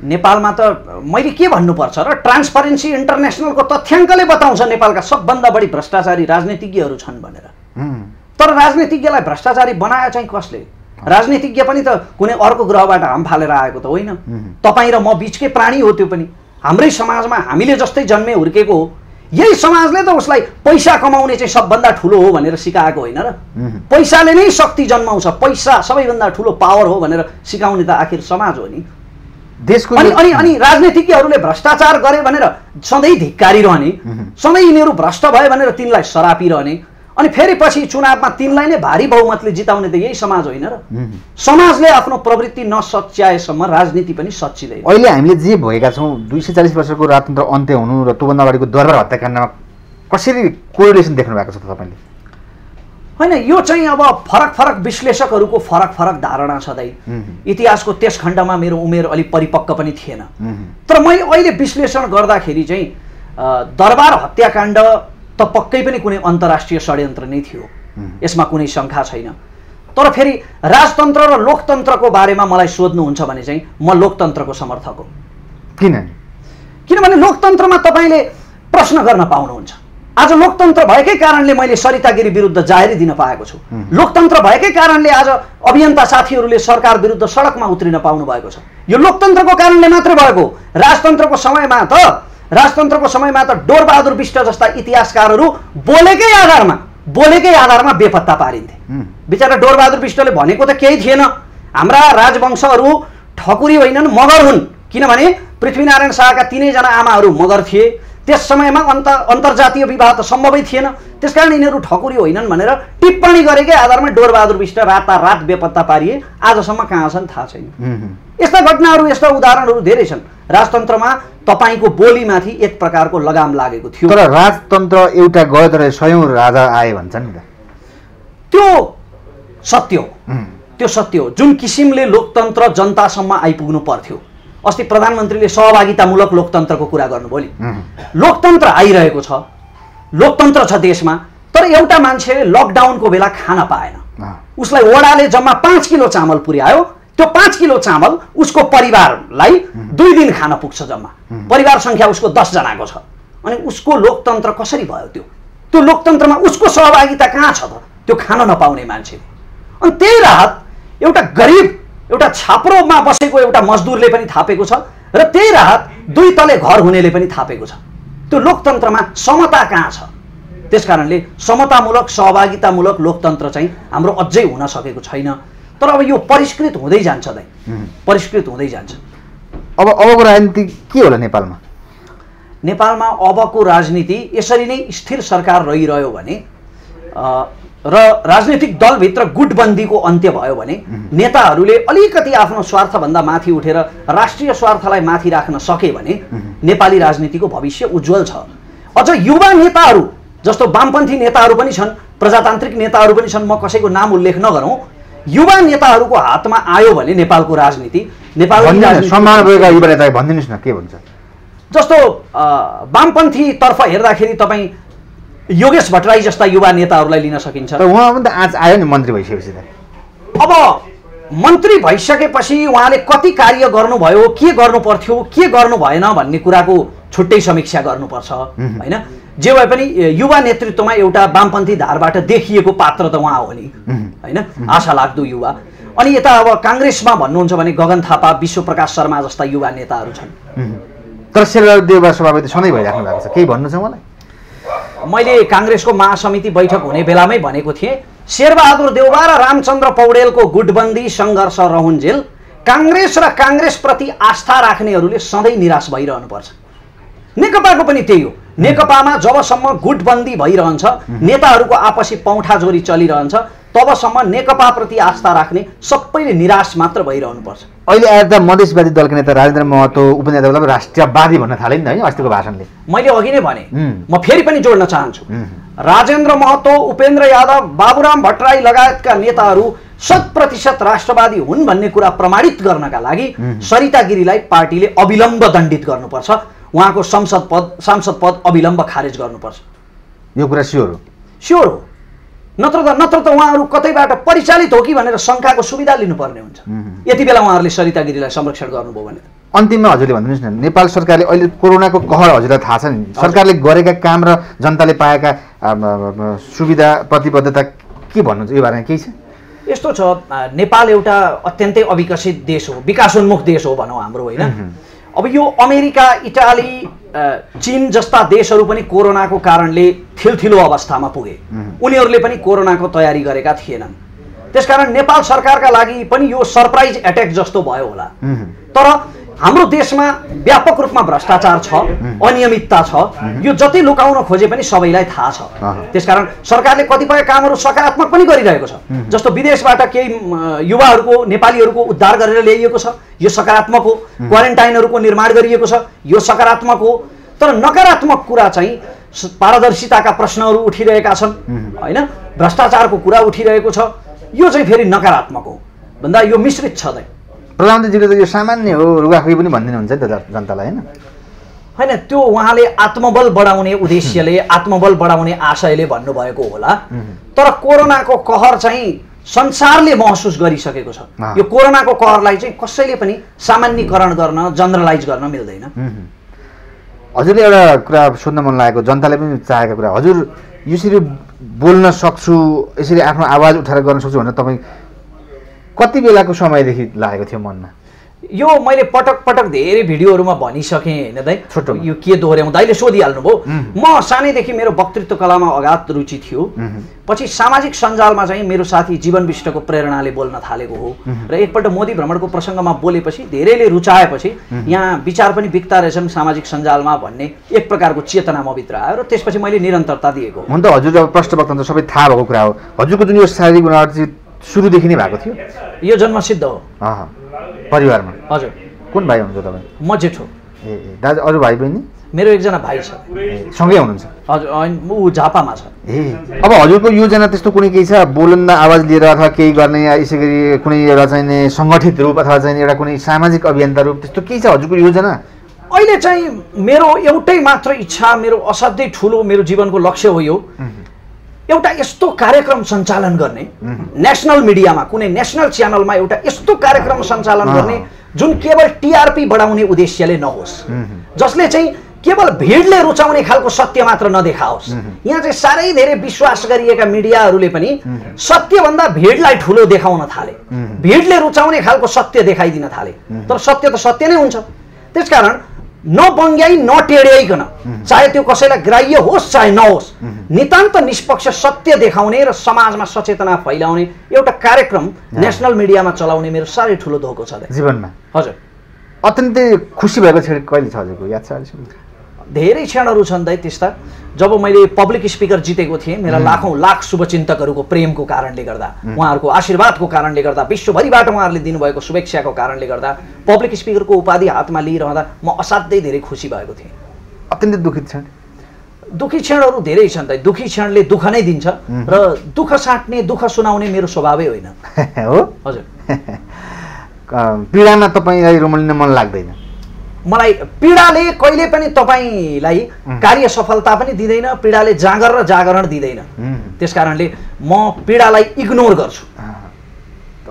नेपालमा त मैले के भन्नुपर्छ र, ट्रान्सपरेन्सी इन्टरनेसनलको तथ्याङ्कले बताउँछ नेपालका सबभन्दा बढी भ्रष्टाचारी राजनीतिज्ञहरू छन् भनेर। तर राजनीतिज्ञलाई भ्रष्टाचारी बनायो चाहिँ कसले? राजनीतिज्ञ पनि त कुनै अर्को ग्रहबाट हाम फालेर आएको त होइन। तपाईँ र म बिचकै प्राणी हो त्यो पनि। हाम्रै समाजमा हामीले जस्तै जन्मे हुर्केको हो। यही समाजले त उसलाई पैसा कमाउने चाहिँ सबभन्दा ठुलो हो भनेर सिकाएको होइन र? पैसाले नै शक्ति जन्माउँछ, पैसा सबैभन्दा ठुलो पावर हो भनेर सिकाउने त आखिर समाज हो नि। देशको अनि राजनीतिज्ञहरूले भ्रष्टाचार गरे भनेर सधैँ धिक्कारिरहने, सधैँ यिनीहरू भ्रष्ट भयो भनेर तिनलाई सरापिरहने, अनि फेरि पछि चुनावमा तिनलाई नै भारी बहुमतले जिताउने त यही समाज होइन र? समाजले आफ्नो प्रवृत्ति नसच्याएसम्म राजनीति पनि सच्चिँदैन। अहिले हामीले जे भएका छौँ, 240 वर्षको राजतन्त्र अन्त्य हुनु र त्योभन्दा अगाडिको दरबार हत्याकाण्डमा कसरी कोरिलेसन देख्नु भएको छ तपाईँले? होइन, यो चाहिँ अब फरक विश्लेषकहरूको फरक धारणा छ दाइ। इतिहासको त्यस खण्डमा मेरो उमेर अलिक परिपक्व पनि थिएन। तर मैले अहिले विश्लेषण गर्दाखेरि चाहिँ दरबार हत्याकाण्ड त पक्कै पनि कुनै अन्तर्राष्ट्रिय षड्यन्त्र नै थियो, यसमा कुनै शङ्का छैन। तर फेरि राजतन्त्र र लोकतन्त्रको बारेमा मलाई सोध्नुहुन्छ भने चाहिँ म लोकतन्त्रको समर्थक हो। किनभने लोकतन्त्रमा तपाईँले प्रश्न गर्न पाउनुहुन्छ। आज लोकतन्त्र भएकै कारणले मैले सरिता गिरी विरुद्ध जाहेरी दिन पाएको छु। लोकतन्त्र भएकै कारणले आज अभियन्ता साथीहरूले सरकार विरुद्ध सडकमा उत्रिन पाउनु भएको छ। यो लोकतन्त्रको कारणले मात्रै भएको। राजतन्त्रको समयमा त डोरबहादुर बिष्ट जस्ता इतिहासकारहरू बोलेकै आधारमा बेपत्ता पारिन्थे। बिचरा डोरबहादुर बिष्टले भनेको त केही थिएन। हाम्रा राजवंशहरू ठकुरी होइनन्, मगर हुन्। किनभने पृथ्वीनारायण शाहका 3 जना आमाहरू मगर थिए। त्यस समयमा अन्तर्जातीय विवाह त सम्भवै थिएन। त्यसकारण यिनीहरू ठकुरी होइनन् भनेर टिप्पणी गरेकै आधारमा डोरबहादुर बिष्ट रातारात बेपत्ता पारिए। आजसम्म कहाँ छन् थाहा छैन। यस्ता घटनाहरू, यस्ता उदाहरणहरू धेरै छन्। राजतन्त्रमा तपाईँको बोलीमाथि एक प्रकारको लगाम लागेको थियो। तर राजतन्त्र एउटा गयो तर 100औं राजा आए भन्छन् नि त। त्यो सत्य हो। जुन किसिमले लोकतन्त्र जनतासम्म आइपुग्नु पर्थ्यो। अस्ति प्रधानमन्त्रीले सहभागितामूलक लोकतन्त्रको कुरा गर्नुभयो नि। लोकतन्त्र आइरहेको छ, लोकतन्त्र छ देशमा, तर एउटा मान्छेले लकडाउनको बेला खान पाएन। उसलाई वडाले जम्मा 5 किलो चामल पुर्यायो। त्यो 5 किलो चामल उसको परिवारलाई 2 दिन खान पुग्छ जम्मा। परिवार संख्या उसको 10 जनाको छ। अनि उसको लोकतन्त्र कसरी भयो त्यो लोकतन्त्रमा उसको सहभागिता कहाँ छ त? त्यो खान नपाउने मान्छेले। अनि त्यही राहत एउटा गरिब एउटा छाप्रोमा बसेको एउटा मजदुरले पनि थापेको छ र त्यही राहत 2 तले घर हुनेले पनि थापेको छ। त्यो लोकतन्त्रमा समता कहाँ छ? त्यसकारणले समतामूलक सहभागितामूलक लोकतन्त्र चाहिँ हाम्रो अझै हुन सकेको छैन। तर अब यो परिष्कृत हुँदै जान्छ दाइ, परिष्कृत हुँदै जान्छ। अबको राजनीति के होला नेपालमा? नेपालमा अबको राजनीति यसरी नै स्थिर सरकार रहिरह्यो भने र राजनीतिक दलभित्र गुटबन्दीको अन्त्य भयो भने नेताहरूले अलिकति आफ्नो स्वार्थभन्दा माथि उठेर राष्ट्रिय स्वार्थलाई माथि राख्न सके भने नेपाली राजनीतिको भविष्य उज्जवल छ। अझ युवा नेताहरू जस्तो वामपन्थी नेताहरू पनि छन्, प्रजातान्त्रिक नेताहरू पनि छन्, म कसैको नाम उल्लेख नगरौँ, युवा नेताहरूको हातमा आयो भने नेपालको राजनीति सम्मान भएका युवा नेता भनिदिनुहोस् न के भन्छ? जस्तो वामपन्थी तर्फ हेर्दाखेरि तपाईँ योगेश भट्टराई जस्ता युवा नेताहरूलाई लिन सकिन्छ। तर उहाँ पनि त आज आयो नि मन्त्री भइसकेपछि त। अब मन्त्री भइसकेपछि उहाँले कति कार्य गर्नुभयो, के गर्नु पर्थ्यो, के गर्नु भएन भन्ने कुराको छुट्टै समीक्षा गर्नुपर्छ हैन। जे भए पनि युवा नेतृत्वमा एउटा वामपन्थी धारबाट देखिएको पात्र त उहाँ हो नि हैन, आशा लाग्दो युवा। अनि यता अब काङ्ग्रेसमा भन्नुहुन्छ भने गगन थापा, विश्वप्रकाश शर्मा जस्ता युवा नेताहरू छन्। तर शेरबहादुर देउवा सभापति सधैँ भइराख्नु भएको छ, केही भन्नु छ मलाई? मैले काङ्ग्रेसको महासमिति बैठक हुने बेलामै भनेको थिएँ, शेरबहादुर देउवा र रामचन्द्र पौडेलको गुटबन्दी सङ्घर्ष रहुन्जेल काङ्ग्रेस र काङ्ग्रेसप्रति आस्था राख्नेहरूले सधैँ निराश भइरहनुपर्छ। नेकपाको पनि त्यही हो। नेकपामा जबसम्म गुटबन्दी भइरहन्छ, नेताहरूको आपसी पौठाजोरी चलिरहन्छ, तबसम्म नेकपाप्रति आस्था राख्ने सबैले निराश मात्र भइरहनुपर्छ। अहिले आएर त मधेसवादी दलका नेता राजेन्द्र महतो उपनेतालाई राष्ट्रियवादी भन्न थाले नि होइन अस्तिको भाषणले। मैले अघि नै भने, म फेरि पनि जोड्न चाहन्छु, राजेन्द्र महतो, उपेन्द्र यादव, बाबुराम भट्टराई लगायतका नेताहरू 100% राष्ट्रवादी हुन् भन्ने कुरा प्रमाणित गर्नका लागि सरिता गिरीलाई पार्टीले अविलम्ब दण्डित गर्नुपर्छ। उहाँको सांसद पद अविलम्ब खारेज गर्नुपर्छ। यो कुरा स्योर हो। नत्र त उहाँहरू कतैबाट परिचालित हो कि भनेर शङ्काको सुविधा लिनुपर्ने हुन्छ। यति बेला उहाँहरूले सरिता गिरीलाई संरक्षण गर्नुभयो भने। अन्तिममा हजुरले भनिदिनुहोस् न, नेपाल सरकारले अहिले कोरोनाको कहर हजुरलाई थाहा छ नि, सरकारले गरेका काम र जनताले पाएका सुविधा प्रतिबद्धता के भन्नुहुन्छ यो बारेमा केही छ? यस्तो छ, नेपाल एउटा अत्यन्तै अविकसित देश हो, विकासोन्मुख देश हो भनौँ हाम्रो होइन। अब यो अमेरिका, इटाली, चीन जस्ता देशहरू पनि कोरोनाको कारणले थिलथिलो अवस्थामा पुगे। उनीहरूले पनि कोरोनाको तयारी गरेका थिएनन्। त्यसकारण नेपाल सरकारका लागि पनि यो सरप्राइज एट्याक जस्तो भयो होला। तर हाम्रो देशमा व्यापक रूपमा भ्रष्टाचार छ, अनियमितता छ। यो जति लुकाउन खोजे पनि सबैलाई थाहा छ। त्यसकारण सरकारले कतिपय कामहरू सकारात्मक पनि गरिरहेको छ। जस्तो विदेशबाट केही युवाहरूको, नेपालीहरूको उद्धार गरेर ल्याइएको छ, यो सकारात्मक हो। क्वारेन्टाइनहरूको निर्माण गरिएको छ, यो सकारात्मक हो। तर नकारात्मक कुरा चाहिँ पारदर्शिताका प्रश्नहरू उठिरहेका छन् होइन, भ्रष्टाचारको कुरा उठिरहेको छ, यो चाहिँ फेरि नकारात्मक हो भन्दा यो मिश्रित छ। प्रधानमन्त्रीले त यो सामान्य हो, रुगाखोकी पनि भनिदिनुहुन्छ नि त जनतालाई होइन? होइन, त्यो उहाँले आत्मबल बढाउने उद्देश्यले, आत्मबल बढाउने आशयले भन्नुभएको होला। तर कोरोनाको कहर चाहिँ संसारले महसुस गरिसकेको छ। यो कोरोनाको कहरलाई चाहिँ कसैले पनि सामान्यीकरण गर्न, जनरलाइज गर्न मिल्दैन। हजुरले एउटा कुरा सोध्न मन लागेको, जनताले पनि चाहेको कुरा, हजुर यसरी बोल्न सक्छु, यसरी आफ्नो आवाज उठाएर गर्न सक्छु भनेर तपाईँ कति बेलाको समयदेखि लागेको थियो मनमा? यो मैले पटक पटक धेरै भिडियोहरूमा भनिसकेँ होइन दाइ, छोटो यो के दोहोऱ्याउँ, दाइले सोधिहाल्नुभयो। म सानैदेखि मेरो वक्तृत्व कलामा अगाध रुचि थियो। पछि सामाजिक सञ्जालमा चाहिँ मेरो साथी जीवन विष्टको प्रेरणाले बोल्न थालेको हो र एकपल्ट मोदी भ्रमणको प्रसङ्गमा बोलेपछि धेरैले रुचाएपछि यहाँ विचार पनि बिक्ता रहेछन् सामाजिक सञ्जालमा भन्ने एक प्रकारको चेतना मभित्र आयो र त्यसपछि मैले निरन्तरता दिएको। हुन त हजुर अब प्रश्न वक्ता सबै थाहा भएको कुरा हो। हजुरको जुन यो शारीरिक गुणवटा चाहिँ सुरुदेखि नै भएको थियो? यो जन्मसिद्ध हो। परिवारमा? हजुर। कुन भाइ हुनुहुन्छ तपाईँ? म जेठो। ए दाजु अरू भाइ बहिनी? मेरो एकजना भाइ छ। सँगै हुनुहुन्छ? हजुर, ऊ झापामा छ। अब हजुरको योजना त्यस्तो कुनै केही छ, बोलन्दा आवाज लिएर अथवा केही गर्ने, यसै गरी कुनै एउटा चाहिँ सङ्गठित रूप अथवा चाहिँ एउटा कुनै सामाजिक अभियन्ता रूप त्यस्तो केही छ हजुरको योजना? अहिले चाहिँ मेरो एउटै मात्र इच्छा, मेरो असाध्यै ठुलो मेरो जीवनको लक्ष्य हो यो, एउटा यस्तो कार्यक्रम सञ्चालन गर्ने नेसनल मिडियामा कुनै नेसनल च्यानलमा एउटा यस्तो कार्यक्रम सञ्चालन गर्ने जुन केवल टिआरपी बढाउने उद्देश्यले नहोस्, जसले चाहिँ केवल भिडले रुचाउने खालको सत्य मात्र नदेखाओस्। यहाँ चाहिँ साह्रै धेरै विश्वास गरिएका मिडियाहरूले पनि सत्यभन्दा भिडलाई ठुलो देखाउन थाले, भिडले रुचाउने खालको सत्य देखाइदिन थाले। तर सत्य त सत्य नै हुन्छ। त्यसकारण नबङ्ग्याई नटेड्याइकन, चाहे त्यो कसैलाई ग्राह्य होस् चाहे नहोस्, नितान्त निष्पक्ष सत्य देखाउने र समाजमा सचेतना फैलाउने एउटा कार्यक्रम नेसनल मिडियामा चलाउने मेरो साह्रै ठुलो धोको छ जीवनमा। हजुर, अत्यन्तै खुसी भएको क्षण कहिले छ हजुरको, याद छ अहिलेसम्म? धेरै क्षणहरू छन् दाइ त्यस्ता। जब मैले पब्लिक स्पिकर जितेको थिएँ, मेरा लाख शुभचिन्तकहरूको प्रेमको कारणले गर्दा, उहाँहरूको आशीर्वादको कारणले गर्दा, विश्वभरिबाट उहाँहरूले दिनुभएको शुभेच्छाको कारणले गर्दा पब्लिक स्पिकरको उपाधि हातमा लिइरहँदा म असाध्यै धेरै खुसी भएको थिएँ। अत्यन्तै दुखित क्षण? दुखी क्षणहरू धेरै छन् दाइ। दुखी क्षणले दुःख नै दिन्छ र दुःख साट्ने, दुःख सुनाउने मेरो स्वभावै होइन। हो हजुर। पीडामा तपाईँलाई रमाउन मन लाग्दैन? मलाई पीडाले कहिले पनि तपाईँलाई कार्य सफलता पनि दिँदैन, पीडाले जाँगर र जागरण दिँदैन। त्यसकारणले म पीडालाई इग्नोर गर्छु।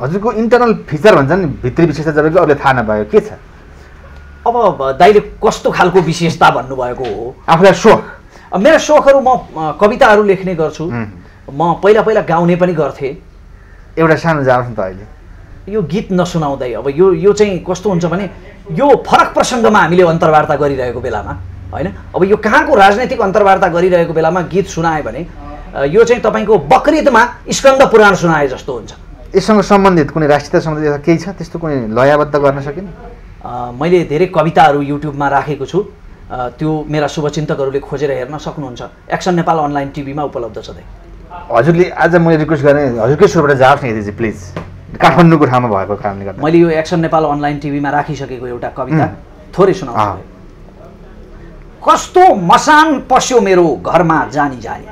हजुरको इन्टरनल फिचर भन्छ नि, भित्री विशेषता जब अरूले थाहा नभयो के छ? अब दाइले कस्तो खालको विशेषता भन्नुभएको हो? आफूलाई सोख? मेरो सोखहरू, म कविताहरू लेख्ने गर्छु, म पहिला गाउने पनि गर्थेँ। एउटा सानो जाओस् न त अहिले। यो गीत नसुनाउँदै, अब यो चाहिँ कस्तो हुन्छ भने यो फरक प्रसङ्गमा हामीले अन्तर्वार्ता गरिरहेको बेलामा, होइन, अब यो कहाँको राजनैतिक अन्तर्वार्ता गरिरहेको बेलामा गीत सुनायो भने यो चाहिँ तपाईँको बकरिदमा स्कन्द पुराण सुनाए जस्तो हुन्छ। यससँग सम्बन्धित कुनै राष्ट्रियता सम्बन्धित केही छ त्यस्तो, कुनै लयबद्ध गर्न सकिने? मैले धेरै कविताहरू युट्युबमा राखेको छु, त्यो मेरा शुभचिन्तकहरूले खोजेर हेर्न सक्नुहुन्छ। एक्सन नेपाल अनलाइन टिभीमा उपलब्ध छ। हजुरले आज मैले रिक्वेस्ट गरेँ, हजुरकै सुरबाट जाओस् न यदि प्लिज, काठमाडौँको ठाउँमा भएको कारणले गर्दा। मैले यो एक्सन नेपाल अनलाइन टिभीमा राखिसकेको एउटा कविता थोरै सुनाउँछु। कस्तो मसान पस्यो मेरो घरमा जानी जानी,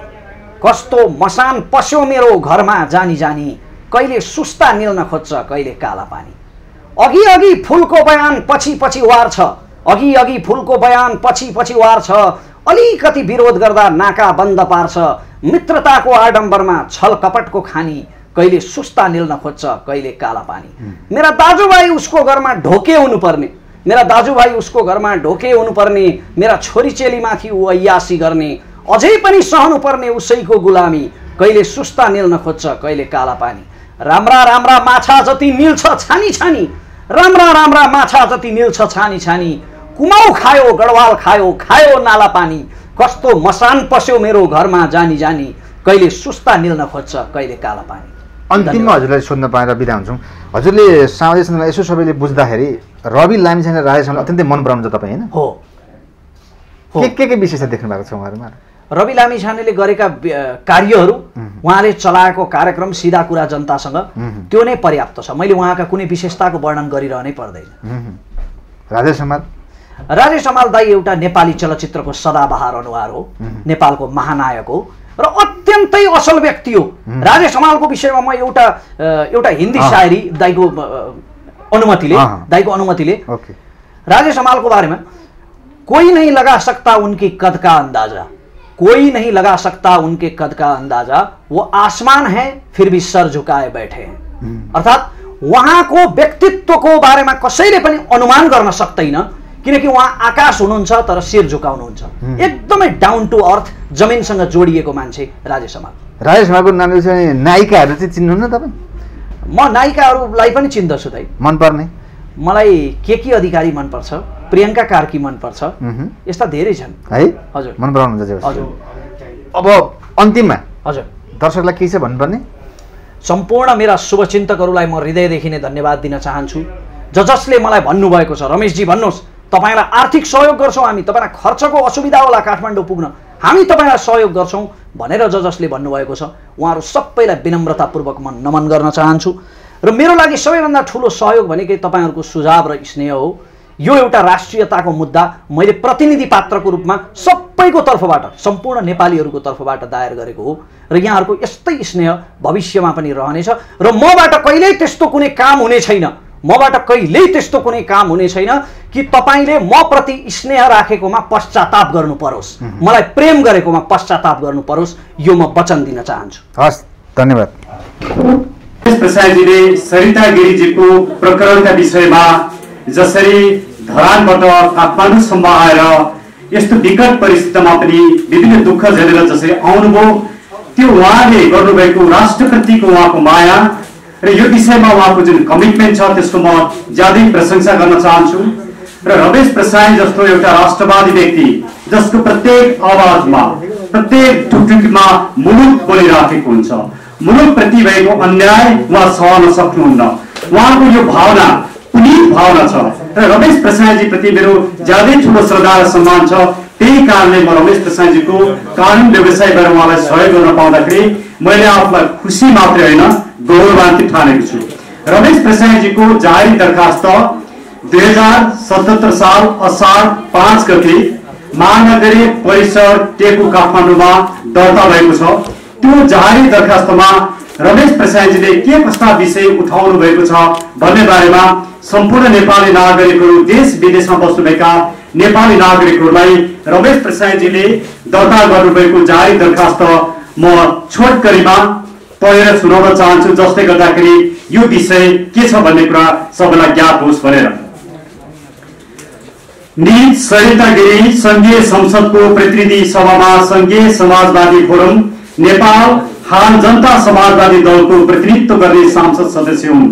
कस्तो मसान पस्यो मेरो घरमा जानी जानी, कहिले सुस्ता निल्न खोज्छ कहिले काला पानी। अघि अघि फुलको बयान पछि पछि वार छ, अघि अघि फुलको बयान पछि पछि वार छ, अलिकति विरोध गर्दा नाका बन्द पार्छ, मित्रताको आडम्बरमा छल कपटको खानी, कहिले सुस्ता निल्न खोज्छ कहिले काला पानी। मेरा दाजुभाइ उसको घरमा ढोके हुनुपर्ने, मेरा दाजुभाइ उसको घरमा ढोके हुनुपर्ने, मेरा छोरीचेलीमाथि ऊ अय्यासी गर्ने, अझै पनि सहनुपर्ने उसैको गुलामी, कहिले सुस्ता निल्न खोज्छ कहिले काला पानी। राम्रा राम्रा माछा जति निल्छ छानी छानी, राम्रा राम्रा माछा जति निल्छ छानी छानी, कुमाउ खायो गडवाल खायो खायो नाला पानी, कस्तो मसान पस्यो मेरो घरमा जानी जानी, कहिले सुस्ता निल्न खोज्छ कहिले काला पानी। अन्तिममा हजुरलाई सोध्न पाएर बिदा हुन्छौँ। हजुरले सामाजिक सञ्जालमा यसो सबैले बुझ्दाखेरि रवि लामिछाने र राजेश हमाललाई अत्यन्तै मन पराउनुहुन्छ तपाईँ, होइन? हो। के विशेषता देख्नु भएको छ उहाँहरूमा? रवि लामिछानेले गरेका कार्यहरू, उहाँले चलाएको कार्यक्रम सिधा कुरा जनतासँग, त्यो नै पर्याप्त छ। मैले उहाँका कुनै विशेषताको वर्णन गरिरहनै पर्दैन। राजेश हमाल? राजेश हमाल दाइ एउटा नेपाली चलचित्रको सदाबहार अनुहार हो, नेपालको महानायक हो र अत्यन्तै असल व्यक्ति हो। राजेश हमालको विषयमा म एउटा हिन्दी शायरी दाइको अनुमतिले राजेश हमालको बारेमा, कोई नहीं लगा सकता उनकी कद का अंदाजा, कोई नहीं लगा सकता उनके कद का अंदाजा, वो आसमान है फिर भी सर झुकाए बैठे हैं। अर्थात उहाँको व्यक्तित्वको बारेमा कसैले पनि अनुमान गर्न सक्दैन, किनकि उहाँ आकाश हुनुहुन्छ तर शिर झुकाउनुहुन्छ। एकदमै डाउन टु अर्थ, जमिनसँग जोडिएको मान्छे राजेश हमाल। राजेश हमालको नामले चाहिँ नायिकाहरू चाहिँ चिन्नुहुन्न तपाईँ? म नायिकाहरूलाई पनि चिन्दछु दाइ। मनपर्ने? मलाई केकी अधिकारी मनपर्छ, प्रियङ्का कार्की मनपर्छ, यस्ता धेरै छन् है। हजुर, मन पराउनुहुन्छ? हजुर। अब अन्तिममा हजुर दर्शकलाई के छ भन्नुपर्ने? सम्पूर्ण मेरा शुभचिन्तकहरूलाई म हृदयदेखि नै धन्यवाद दिन चाहन्छु। जसले मलाई भन्नुभएको छ, रमेशजी भन्नुहोस् तपाईँलाई आर्थिक सहयोग गर्छौँ हामी, तपाईँलाई खर्चको असुविधा होला काठमाडौँ पुग्न, हामी तपाईँलाई सहयोग गर्छौँ भनेर जसले भन्नुभएको छ, उहाँहरू सबैलाई विनम्रतापूर्वक म नमन गर्न चाहन्छु। र मेरो लागि सबैभन्दा ठुलो सहयोग भनेकै तपाईँहरूको सुझाव र स्नेह हो। यो एउटा राष्ट्रियताको मुद्दा मैले प्रतिनिधि पात्रको रूपमा सबैको तर्फबाट, सम्पूर्ण नेपालीहरूको तर्फबाट दायर गरेको हो र यहाँहरूको यस्तै स्नेह भविष्यमा पनि रहनेछ र मबाट कहिल्यै त्यस्तो कुनै काम हुने छैन। मबाट कहिल्यै त्यस्तो कुनै काम हुने छैन कि तपाईले म प्रति स्नेह राखेकोमा पश्चाताप गर्नु परोस्, मलाई प्रेम गरेकोमा पश्चाताप गर्नु परोस्, यो म वचन दिन चाहन्छु। हस्, धन्यवाद। प्रसादजीले सरिता गिरीजीको प्रकरणका विषयमा जसरी धरानबाट काठमाडौँसम्म आएर यस्तो विकट परिस्थितिमा पनि विभिन्न दुःख झेलेर जसरी आउनुभयो, त्यो उहाँले गर्नुभएको राष्ट्रप्रतिको उहाँको माया र यो विषयमा उहाँको जुन कमिटमेन्ट छ त्यसको म ज्यादै प्रशंसा गर्न चाहन्छु। र रमेश प्रसाद जस्तो एउटा राष्ट्रवादी व्यक्ति जसको प्रत्येक आवाजमा प्रत्येक ढुकढुकीमा मुलुक बोलिराखेको हुन्छ, मुलुकप्रति भएको अन्याय उहाँ सहन सक्नुहुन्न, उहाँको यो भावना पुनीत भावना छ र रमेश प्रसादजी प्रति मेरो ज्यादै ठुलो श्रद्धा र सम्मान छ। त्यही कारणले म रमेश प्रसादजीको कानुन व्यवसायबाट उहाँलाई सहयोग गर्न पाउँदाखेरि मैले आफूलाई खुसी मात्रै होइन गौरवान्वित ठानेको छु। रमेश प्रसादजीको जारी दरखास्त 2077 साल असार 5 गते महानगरीय परिसर टेकु काठमाडौँमा दर्ता भएको छ। त्यो जारी दरखास्तमा रमेश प्रसादजीले के कस्ता विषय उठाउनु भएको छ भन्ने बारेमा सम्पूर्ण नेपाली नागरिकहरू, देश विदेशमा बस्नुभएका नेपाली नागरिकहरूलाई रमेश प्रसादजीले दर्ता गर्नुभएको जारी दरखास्त म छोटकरीमा पढेर सुनाउन चाहन्छु, जसले गर्दाखेरि यो विषय के छ भन्ने कुरा सबैलाई ज्ञात होस् भनेर। निज सरिता गिरी संघीय संसदको प्रतिनिधि सभामा संघीय समाजवादी फोरम नेपाल हाल जनता समाजवादी दलको प्रतिनिधित्व गर्ने सांसद सदस्य हुन्।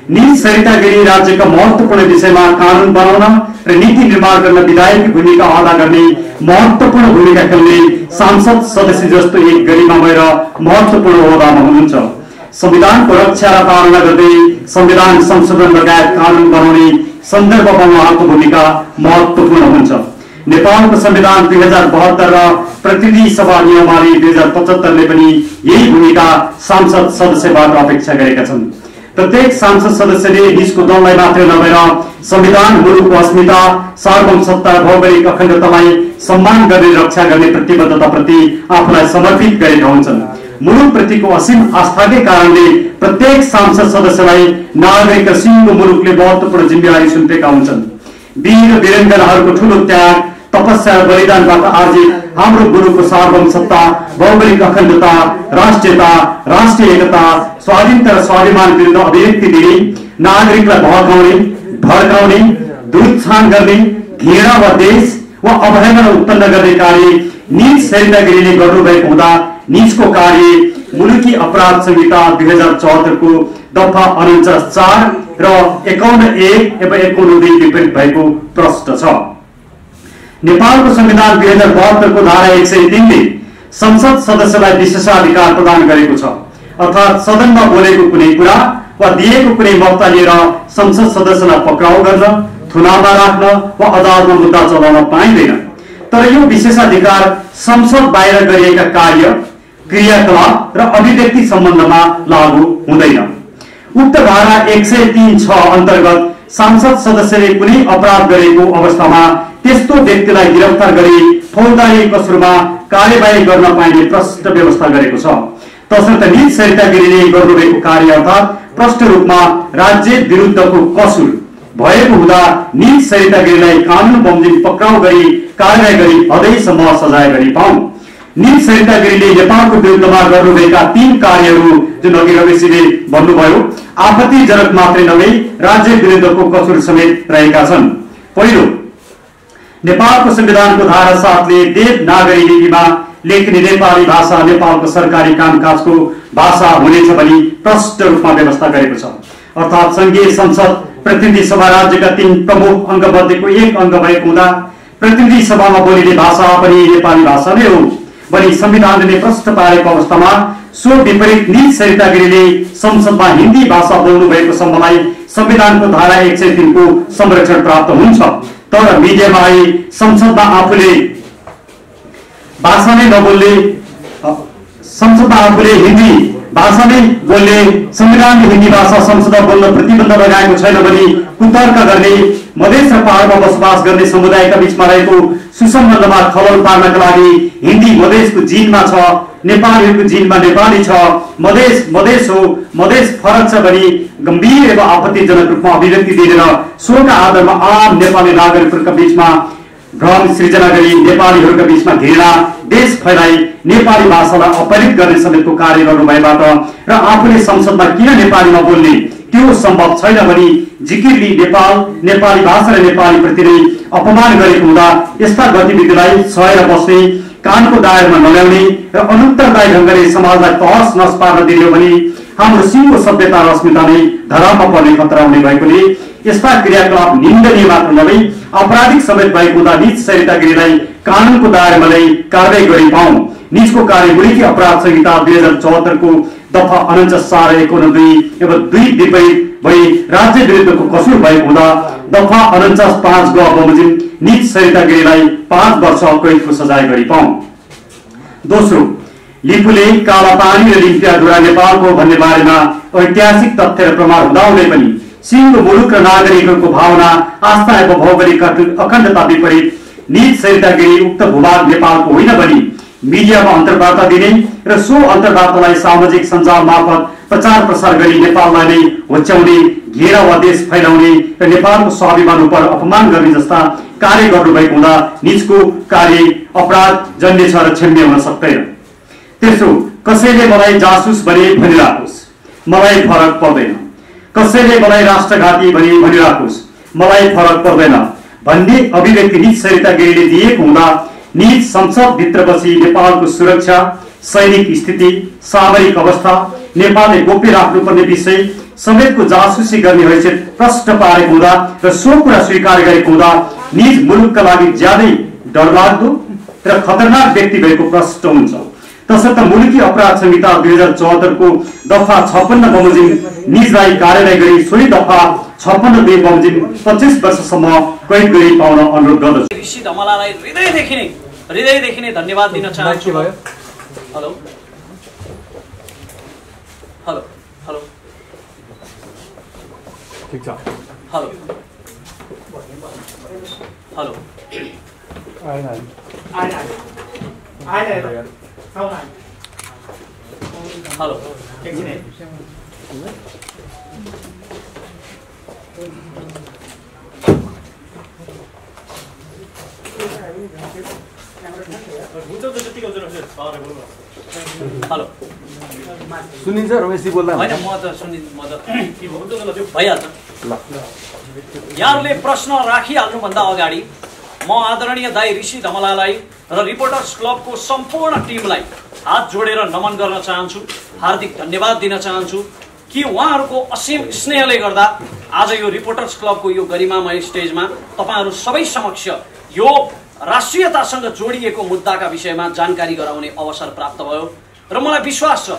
निज सरिता गिरी राज्यका महत्त्वपूर्ण विषयमा कानुन बनाउन र नीति निर्माण गर्न विधायकी भूमिका अदा गर्ने महत्त्वपूर्ण भूमिका खेल्ने सांसद सदस्य जस्तो एक गरिमामय र महत्त्वपूर्ण ओहदामा हुनुहुन्छ। संविधानको रक्षा र पालना गर्दै संविधान संशोधन लगायत कानुन बनाउने सन्दर्भमा उहाँको भूमिका महत्त्वपूर्ण हुन्छ। नेपालको संविधान 2072 र प्रतिनिधि सभा नियमावली 2075ले पनि यही भूमिका सांसद सदस्यबाट अपेक्षा गरेका छन्। प्रत्येक सांसद सदस्यले निजको दललाई मात्रै नभएर संविधान, मुलुकको अस्मिता, सार्वभौमसत्ता, भौगोलिक अखण्डतालाई सम्मान गर्ने रक्षा गर्ने प्रतिबद्धताप्रति आफूलाई समर्पित गरेका हुन्छन्। मुलुकप्रतिको असीम आस्थाकै कारणले प्रत्येक सांसद सदस्यलाई नागरिक र सिङ्गो मुलुकले महत्त्वपूर्ण जिम्मेवारी सुम्पेका हुन्छन्। वीर वीरेन्द्रहरूको ठूलो त्याग, तपस्या र बलिदानबाट आर्जित हाम्रो मुलुकको सार्वभौमसत्ता, भौगोलिक अखण्डता, राष्ट्रियता, राष्ट्रिय एकता, स्वाधीनता र स्वाभिमान विरुद्ध अभिव्यक्ति दिने, नागरिकलाई भड्काउने, दुधछान गर्ने, घृणा वा देश वा अवहेलना उत्पन्न गर्ने कार्य निज सरिता गिरीले गर्नुभएको हुँदा निजको कार्य मुलुकी अपराध संहिता 2074 को दफा 49(4) र 51(1) एवं 51(2) विपरीत भएको प्रश्न छ। नेपालको संविधान 2072 को धारा 103 ले संसद सदस्यलाई विशेषाधिकार प्रदान गरेको छ, अर्थात् सदनमा बोलेको कुनै कुरा वा दिएको कुनै वक्ता लिएर संसद सदस्यलाई पक्राउ गर्न, थुनामा राख्न वा अदालतमा मुद्दा चलाउन पाइँदैन। तर यो विशेषाधिकार संसद बाहिर गरिएका कार्य, क्रियाकलाप र अभिव्यक्ति सम्बन्धमा लागू हुँदैन। उक्त धारा 103(6) अन्तर्गत सांसद सदस्यले कुनै अपराध गरेको अवस्थामा त्यस्तो व्यक्तिलाई गिरफ्तार गरी फौजदारी कसुरमा कार्यवाही गर्न पाइने प्रष्ट व्यवस्था गरेको छ। तसर्थ निज सरिता गिरीले गर्नुभएको कार्य अर्थात् प्रष्ट रूपमा राज्य विरुद्धको कसुर भएको हुँदा निज सरिता गिरीलाई कानुन बमोजिम पक्राउ गरी कार्यवाही गरी अझैसम्म सजाय गरी पाउन्। निज सरिता गिरीले नेपालको विरुद्धमा गर्नुभएका 3 कार्यहरू जुन अघि रमेशजीले भन्नुभयो, आपत्तिजनक मात्रै नभई राज्य विरुद्धको कसुर समेत रहेका छन्। पहिलो, नेपालको संविधानको धारा 7 ले देवनागरी लिपिमा लेखिने नेपाली भाषा नेपालको सरकारी कामकाजको भाषा हुनेछ भनी प्रष्ट रूपमा व्यवस्था गरेको छ। अर्थात् संघीय संसद प्रतिनिधि सभा राज्यका 3 प्रमुख अंग मध्येको एक अंग भएको हुँदा प्रतिनिधि सभामा बोलिने भाषा पनि नेपाली भाषा नै हो भनी संविधानले प्रष्ट पारेको अवस्थामा सो विपरीत निज सरिता गिरीले संसदमा हिन्दी भाषा बोल्नु भएको सम्मलाई संविधानको धारा 103 को संरक्षण प्राप्त हुन्छ। तर मिडियामा आई संसदमा आफूले भाषा नै नबोल्ने, संसदमा आफूले हिन्दी भाषा नै बोल्ने, संविधानले हिन्दी भाषा संसदमा बोल्न प्रतिबन्ध लगाएको छैन भनी कुतर्क गर्ने, मधेस र पहाडमा बसोबास गर्ने समुदायका बीचमा रहेको सुसम्बन्धमा खलल पार्नका लागि हिन्दी मधेसको जिनमा छ नेपालीहरूको जिनमा नेपाली छ, मधेस हो, मधेस फरक छ भनी गम्भीर एवं आपत्तिजनक रूपमा अभिव्यक्ति दिएर सोका आधारमा आम नेपाली नागरिकहरूका बीचमा भ्रम सृजना गरी नेपालीहरूका बीचमा घृणा देश फैलाई नेपाली भाषालाई अपहरित गर्ने समेतको कार्य गर्नुभएबाट र आफूले संसदमा किन नेपालीमा बोल्ने त्यो सम्भव छैन भनी जिकिरले नेपाली भाषा र नेपाली प्रति नै अपमान गरेको हुँदा यस्ता गतिविधिलाई सहेर बस्ने, कानको दायरमा नल्याउने र अनुत्तरदायी ढङ्गले समाजलाई तहस नहस पार्न दिने हो भने हाम्रो सिङ्गो सभ्यता र अस्मिता नै धरापमा पर्ने खतरा हुने भएकोले यस्ता क्रियाकलाप निन्दनीय मात्र नभई आपराधिक समेत भएको हुँदा निज सरितागिरीलाई कानुनको दायरामा नै कारवाही गरी पाऊँ। निजको कार्य मुलुकी अपराध संहिता 2074 को दफा 49(4)(1)(2) एवं 2 विपरीत भई राज्य विरुद्धको कसुर भएको हुँदा दफा 49(5) ग बमोजिम निज सरितागिरीलाई 5 वर्ष कैदको सजाय गरी पाऊँ। दोस्रो, लिपुले कालापानी र लिम्पियाधुरा नेपालको भन्ने बारेमा ऐतिहासिक तथ्य र प्रमाण हुँदाहुँदै पनि सिङ्गो मुलुक र नागरिकहरूको भावना, आस्था एवं भौगोलिक अखण्डता विपरीत निज सरितागिरी उक्त भूभाग नेपालको होइन भनी मिडियामा अन्तर्वार्ता दिने र सो अन्तर्वार्तालाई सामाजिक सञ्जाल मार्फत प्रचार प्रसार गरी नेपाललाई नै होच्याउने, घेरा वा देश फैलाउने र नेपालको स्वाभिमान उप अपमान गर्ने जस्ता कार्य गर्नुभएको हुँदा निजको कार्य अपराध जन्य छ र क्षम्य हुन सक्दैन। तेस्रो, कसैले मलाई जासुस भने भनिराखोस्, मलाई फरक पर्दैन। कसैले मलाई राष्ट्रघाती भने भनिराखोस्, मलाई फरक पर्दैन भन्ने अभिव्यक्ति निज सरितागिरीले दिएको हुँदा निज संसद भित्र बसी नेपालको सुरक्षा, सैनिक स्थिति, सामरिक अवस्था, नेपालले गोप्य राख्नुपर्ने विषय समेतको जासुसी गर्ने हैसियत प्रष्ट पारेको हुँदा र सो कुरा स्वीकार गरेको हुँदा निज मुलुकका लागि ज्यादै डरलाग्दो र खतरनाक व्यक्ति भएको प्रष्ट हुन्छ। तसर्थ मुलुकी अपराध संहिता 2074 को दफा 56 बमोजिम निजलाई कार्यालय गरी सोही दफा 56(2) बमोजिम 25 वर्षसम्म कैद गरी पाउन अनुरोध गर्दछु। ऋषि धमलालाई हृदयदेखि नै धन्यवाद दिन चाहन्छु। हेलो हेलो हेलो ठीक छ। हेलो हेलो हेलो हेलो सुनिन्छ रमेशजी बोल्दा? होइन म त भइहाल्छ। यहाँहरूले प्रश्न राखिहाल्नुभन्दा अगाडि म आदरणीय दाई ऋषि धमलालाई र रिपोर्टर्स क्लबको सम्पूर्ण टिमलाई हात जोडेर नमन गर्न चाहन्छु, हार्दिक धन्यवाद दिन चाहन्छु कि उहाँहरूको असीम स्नेहले गर्दा आज यो रिपोर्टर्स क्लबको यो गरिमामय स्टेजमा तपाईहरू सबै समक्ष यो राष्ट्रियतासँग जोडिएको मुद्दाका विषयमा जानकारी गराउने अवसर प्राप्त भयो र मलाई विश्वास छ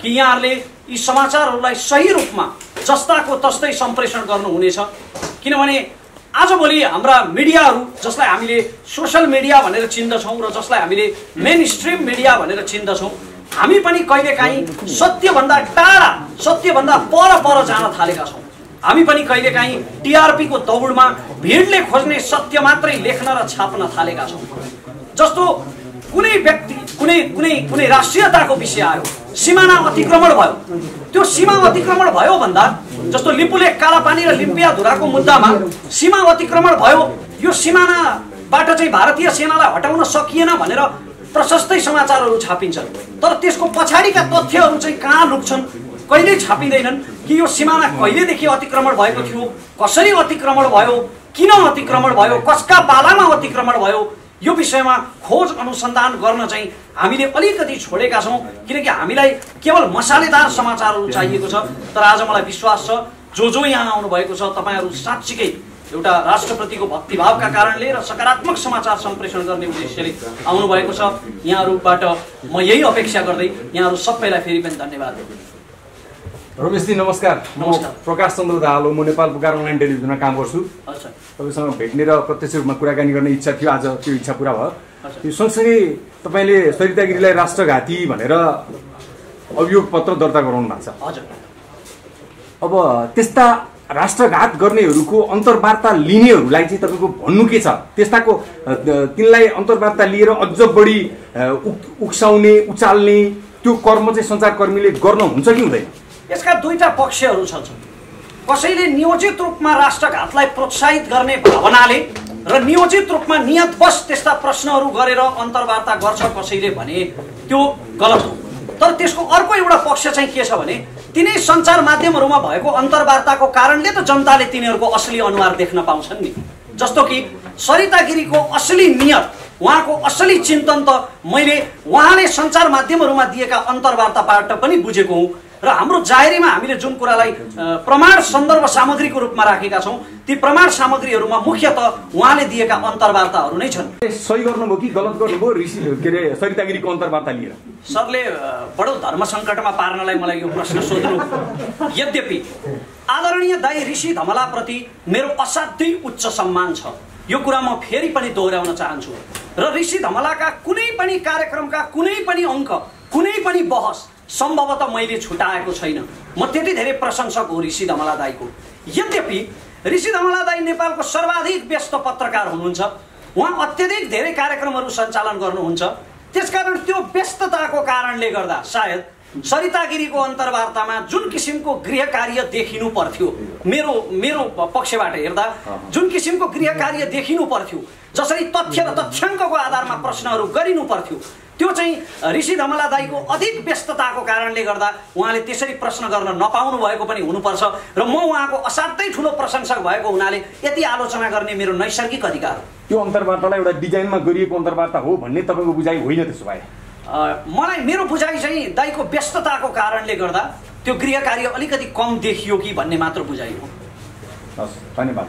कि यहाँहरूले यी समाचारहरूलाई सही रूपमा जस्ताको तस्तै सम्प्रेषण गर्नुहुनेछ। किनभने आजभोलि हाम्रा मिडियाहरू जसलाई हामीले सोशल मिडिया भनेर चिन्दछौँ र जसलाई हामीले मेन स्ट्रिम मिडिया भनेर चिन्दछौँ, हामी पनि कहिलेकाहीँ सत्यभन्दा टाढा, सत्यभन्दा पर जान थालेका छौँ। हामी पनि कहिलेकाहीँ टिआरपी को दौडमा भिडले खोज्ने सत्य मात्रै लेख्न र छाप्न थालेका छौँ। जस्तो कुनै व्यक्ति कुनै राष्ट्रियताको विषय आयो, सीमाना अतिक्रमण भयो, त्यो सीमा अतिक्रमण भयो भन्दा जस्तो लिपुले कालापानी र लिम्पियाधुराको मुद्दामा सीमा अतिक्रमण भयो, यो सीमानाबाट चाहिँ भारतीय सेनालाई हटाउन सकिएन भनेर प्रशस्तै समाचारहरू छापिन्छन्, तर त्यसको पछाडिका तथ्यहरू चाहिँ कहाँ लुक्छन्, कहिल्यै छापिँदैनन् कि यो सीमाना कहिलेदेखि अतिक्रमण भएको थियो, कसरी अतिक्रमण भयो, किन अतिक्रमण भयो, कसका पालामा अतिक्रमण भयो, यो विषयमा खोज अनुसन्धान गर्न चाहिँ हामीले अलिकति छोडेका छौँ। किनकि हामीलाई केवल मसालेदार समाचारहरू चाहिएको छ। तर आज मलाई विश्वास छ जो यहाँ आउनुभएको छ तपाईँहरू साँच्चीकै एउटा राष्ट्रप्रतिको भक्तिभावका कारणले र सकारात्मक समाचार सम्प्रेषण गर्ने उद्देश्यले आउनुभएको छ। यहाँहरूबाट म यही अपेक्षा गर्दै यहाँहरू सबैलाई फेरि पनि धन्यवाद। रमेशजी नमस्कार। नमस्कार। प्रकाश चन्द्र दाहाल हो, म नेपाल पुकार अनलाइन टेलिभिजनमा काम गर्छु। तपाईँसँग भेट्ने र प्रत्यक्ष रूपमा कुराकानी गर्ने इच्छा थियो, आज त्यो इच्छा पुरा भयो। यो सँगसँगै तपाईँले सरितागिरीलाई राष्ट्रघाती भनेर अभियोग पत्र दर्ता गराउनु भएको छ। हजुर। अब त्यस्ता राष्ट्रघात गर्नेहरूको अन्तर्वार्ता लिनेहरूलाई चाहिँ तपाईँको भन्नु के छ? त्यस्ताको तिनलाई अन्तर्वार्ता लिएर अझ बढी उक्साउने उचाल्ने त्यो कर्म चाहिँ सञ्चारकर्मीले गर्न हुन्छ कि हुँदैन? यसका दुईटा पक्षहरू छन्। कसैले नियोजित रूपमा राष्ट्रघातलाई प्रोत्साहित गर्ने भावनाले र नियोजित रूपमा नियतवश त्यस्ता प्रश्नहरू गरेर अन्तर्वार्ता गर्छ कसैले भने त्यो गलत हो। तर त्यसको अर्को एउटा पक्ष चाहिँ के छ भने तिनै सञ्चार माध्यमहरूमा भएको अन्तर्वार्ताको कारणले त जनताले तिनीहरूको असली अनुहार देख्न पाउँछन् नि। जस्तो कि सरिता गिरीको असली नियत, उहाँको असली चिन्तन त मैले उहाँले सञ्चार माध्यमहरूमा दिएका अन्तर्वार्ताबाट पनि बुझेको हुँ र हाम्रो जाहेरीमा हामीले जुन कुरालाई प्रमाण सन्दर्भ सामग्रीको रूपमा राखेका छौँ ती प्रमाण सामग्रीहरूमा मुख्यतः उहाँले दिएका अन्तर्वार्ताहरू नै छन्। सही गर्नुभयो कि गलत गर्नुभयो के अरे सरिता गिरीको अन्तर्वार्ता लिएर? सरले बडो धर्म सङ्कटमा पार्नलाई मलाई यो प्रश्न सोध्नु। यद्यपि आदरणीय दाई ऋषि धमलाप्रति मेरो असाध्यै उच्च सम्मान छ, यो कुरा म फेरि पनि दोहोऱ्याउन चाहन्छु। र ऋषि धमलाका कुनै पनि कार्यक्रमका कुनै पनि अङ्क, कुनै पनि बहस सम्भवतः मैले छुटाएको छैन। म त्यति धेरै प्रशंसक हो ऋषि धमला दाईको। यद्यपि ऋषि धमला दाई नेपालको सर्वाधिक व्यस्त पत्रकार हुनुहुन्छ। उहाँ अत्यधिक धेरै कार्यक्रमहरू सञ्चालन गर्नुहुन्छ। त्यसकारण त्यो व्यस्तताको कारणले गर्दा सायद सरिता गिरीको अन्तर्वार्तामा जुन किसिमको गृह कार्य देखिनु पर्थ्यो, मेरो पक्षबाट हेर्दा जुन किसिमको गृह कार्य देखिनु पर्थ्यो, जसरी तथ्य र तथ्याङ्कको आधारमा प्रश्नहरू गरिनु पर्थ्यो, त्यो चाहिँ ऋषि धमला दाईको अधिक व्यस्तताको कारणले गर्दा उहाँले त्यसरी प्रश्न गर्न नपाउनु भएको पनि हुनुपर्छ र म उहाँको असाध्यै ठुलो प्रशंसक भएको हुनाले यति आलोचना गर्ने मेरो नैसर्गिक अधिकार हो। त्यो अन्तर्वार्तालाई एउटा डिजाइनमा गरिएको अन्तर्वार्ता हो भन्ने तपाईँको बुझाइ होइन? त्यसो भए मलाई मेरो बुझाइ चाहिँ दाईको व्यस्तताको कारणले गर्दा त्यो गृह कार्य अलिकति कम देखियो कि भन्ने मात्र बुझाइ हो। हस्, धन्यवाद।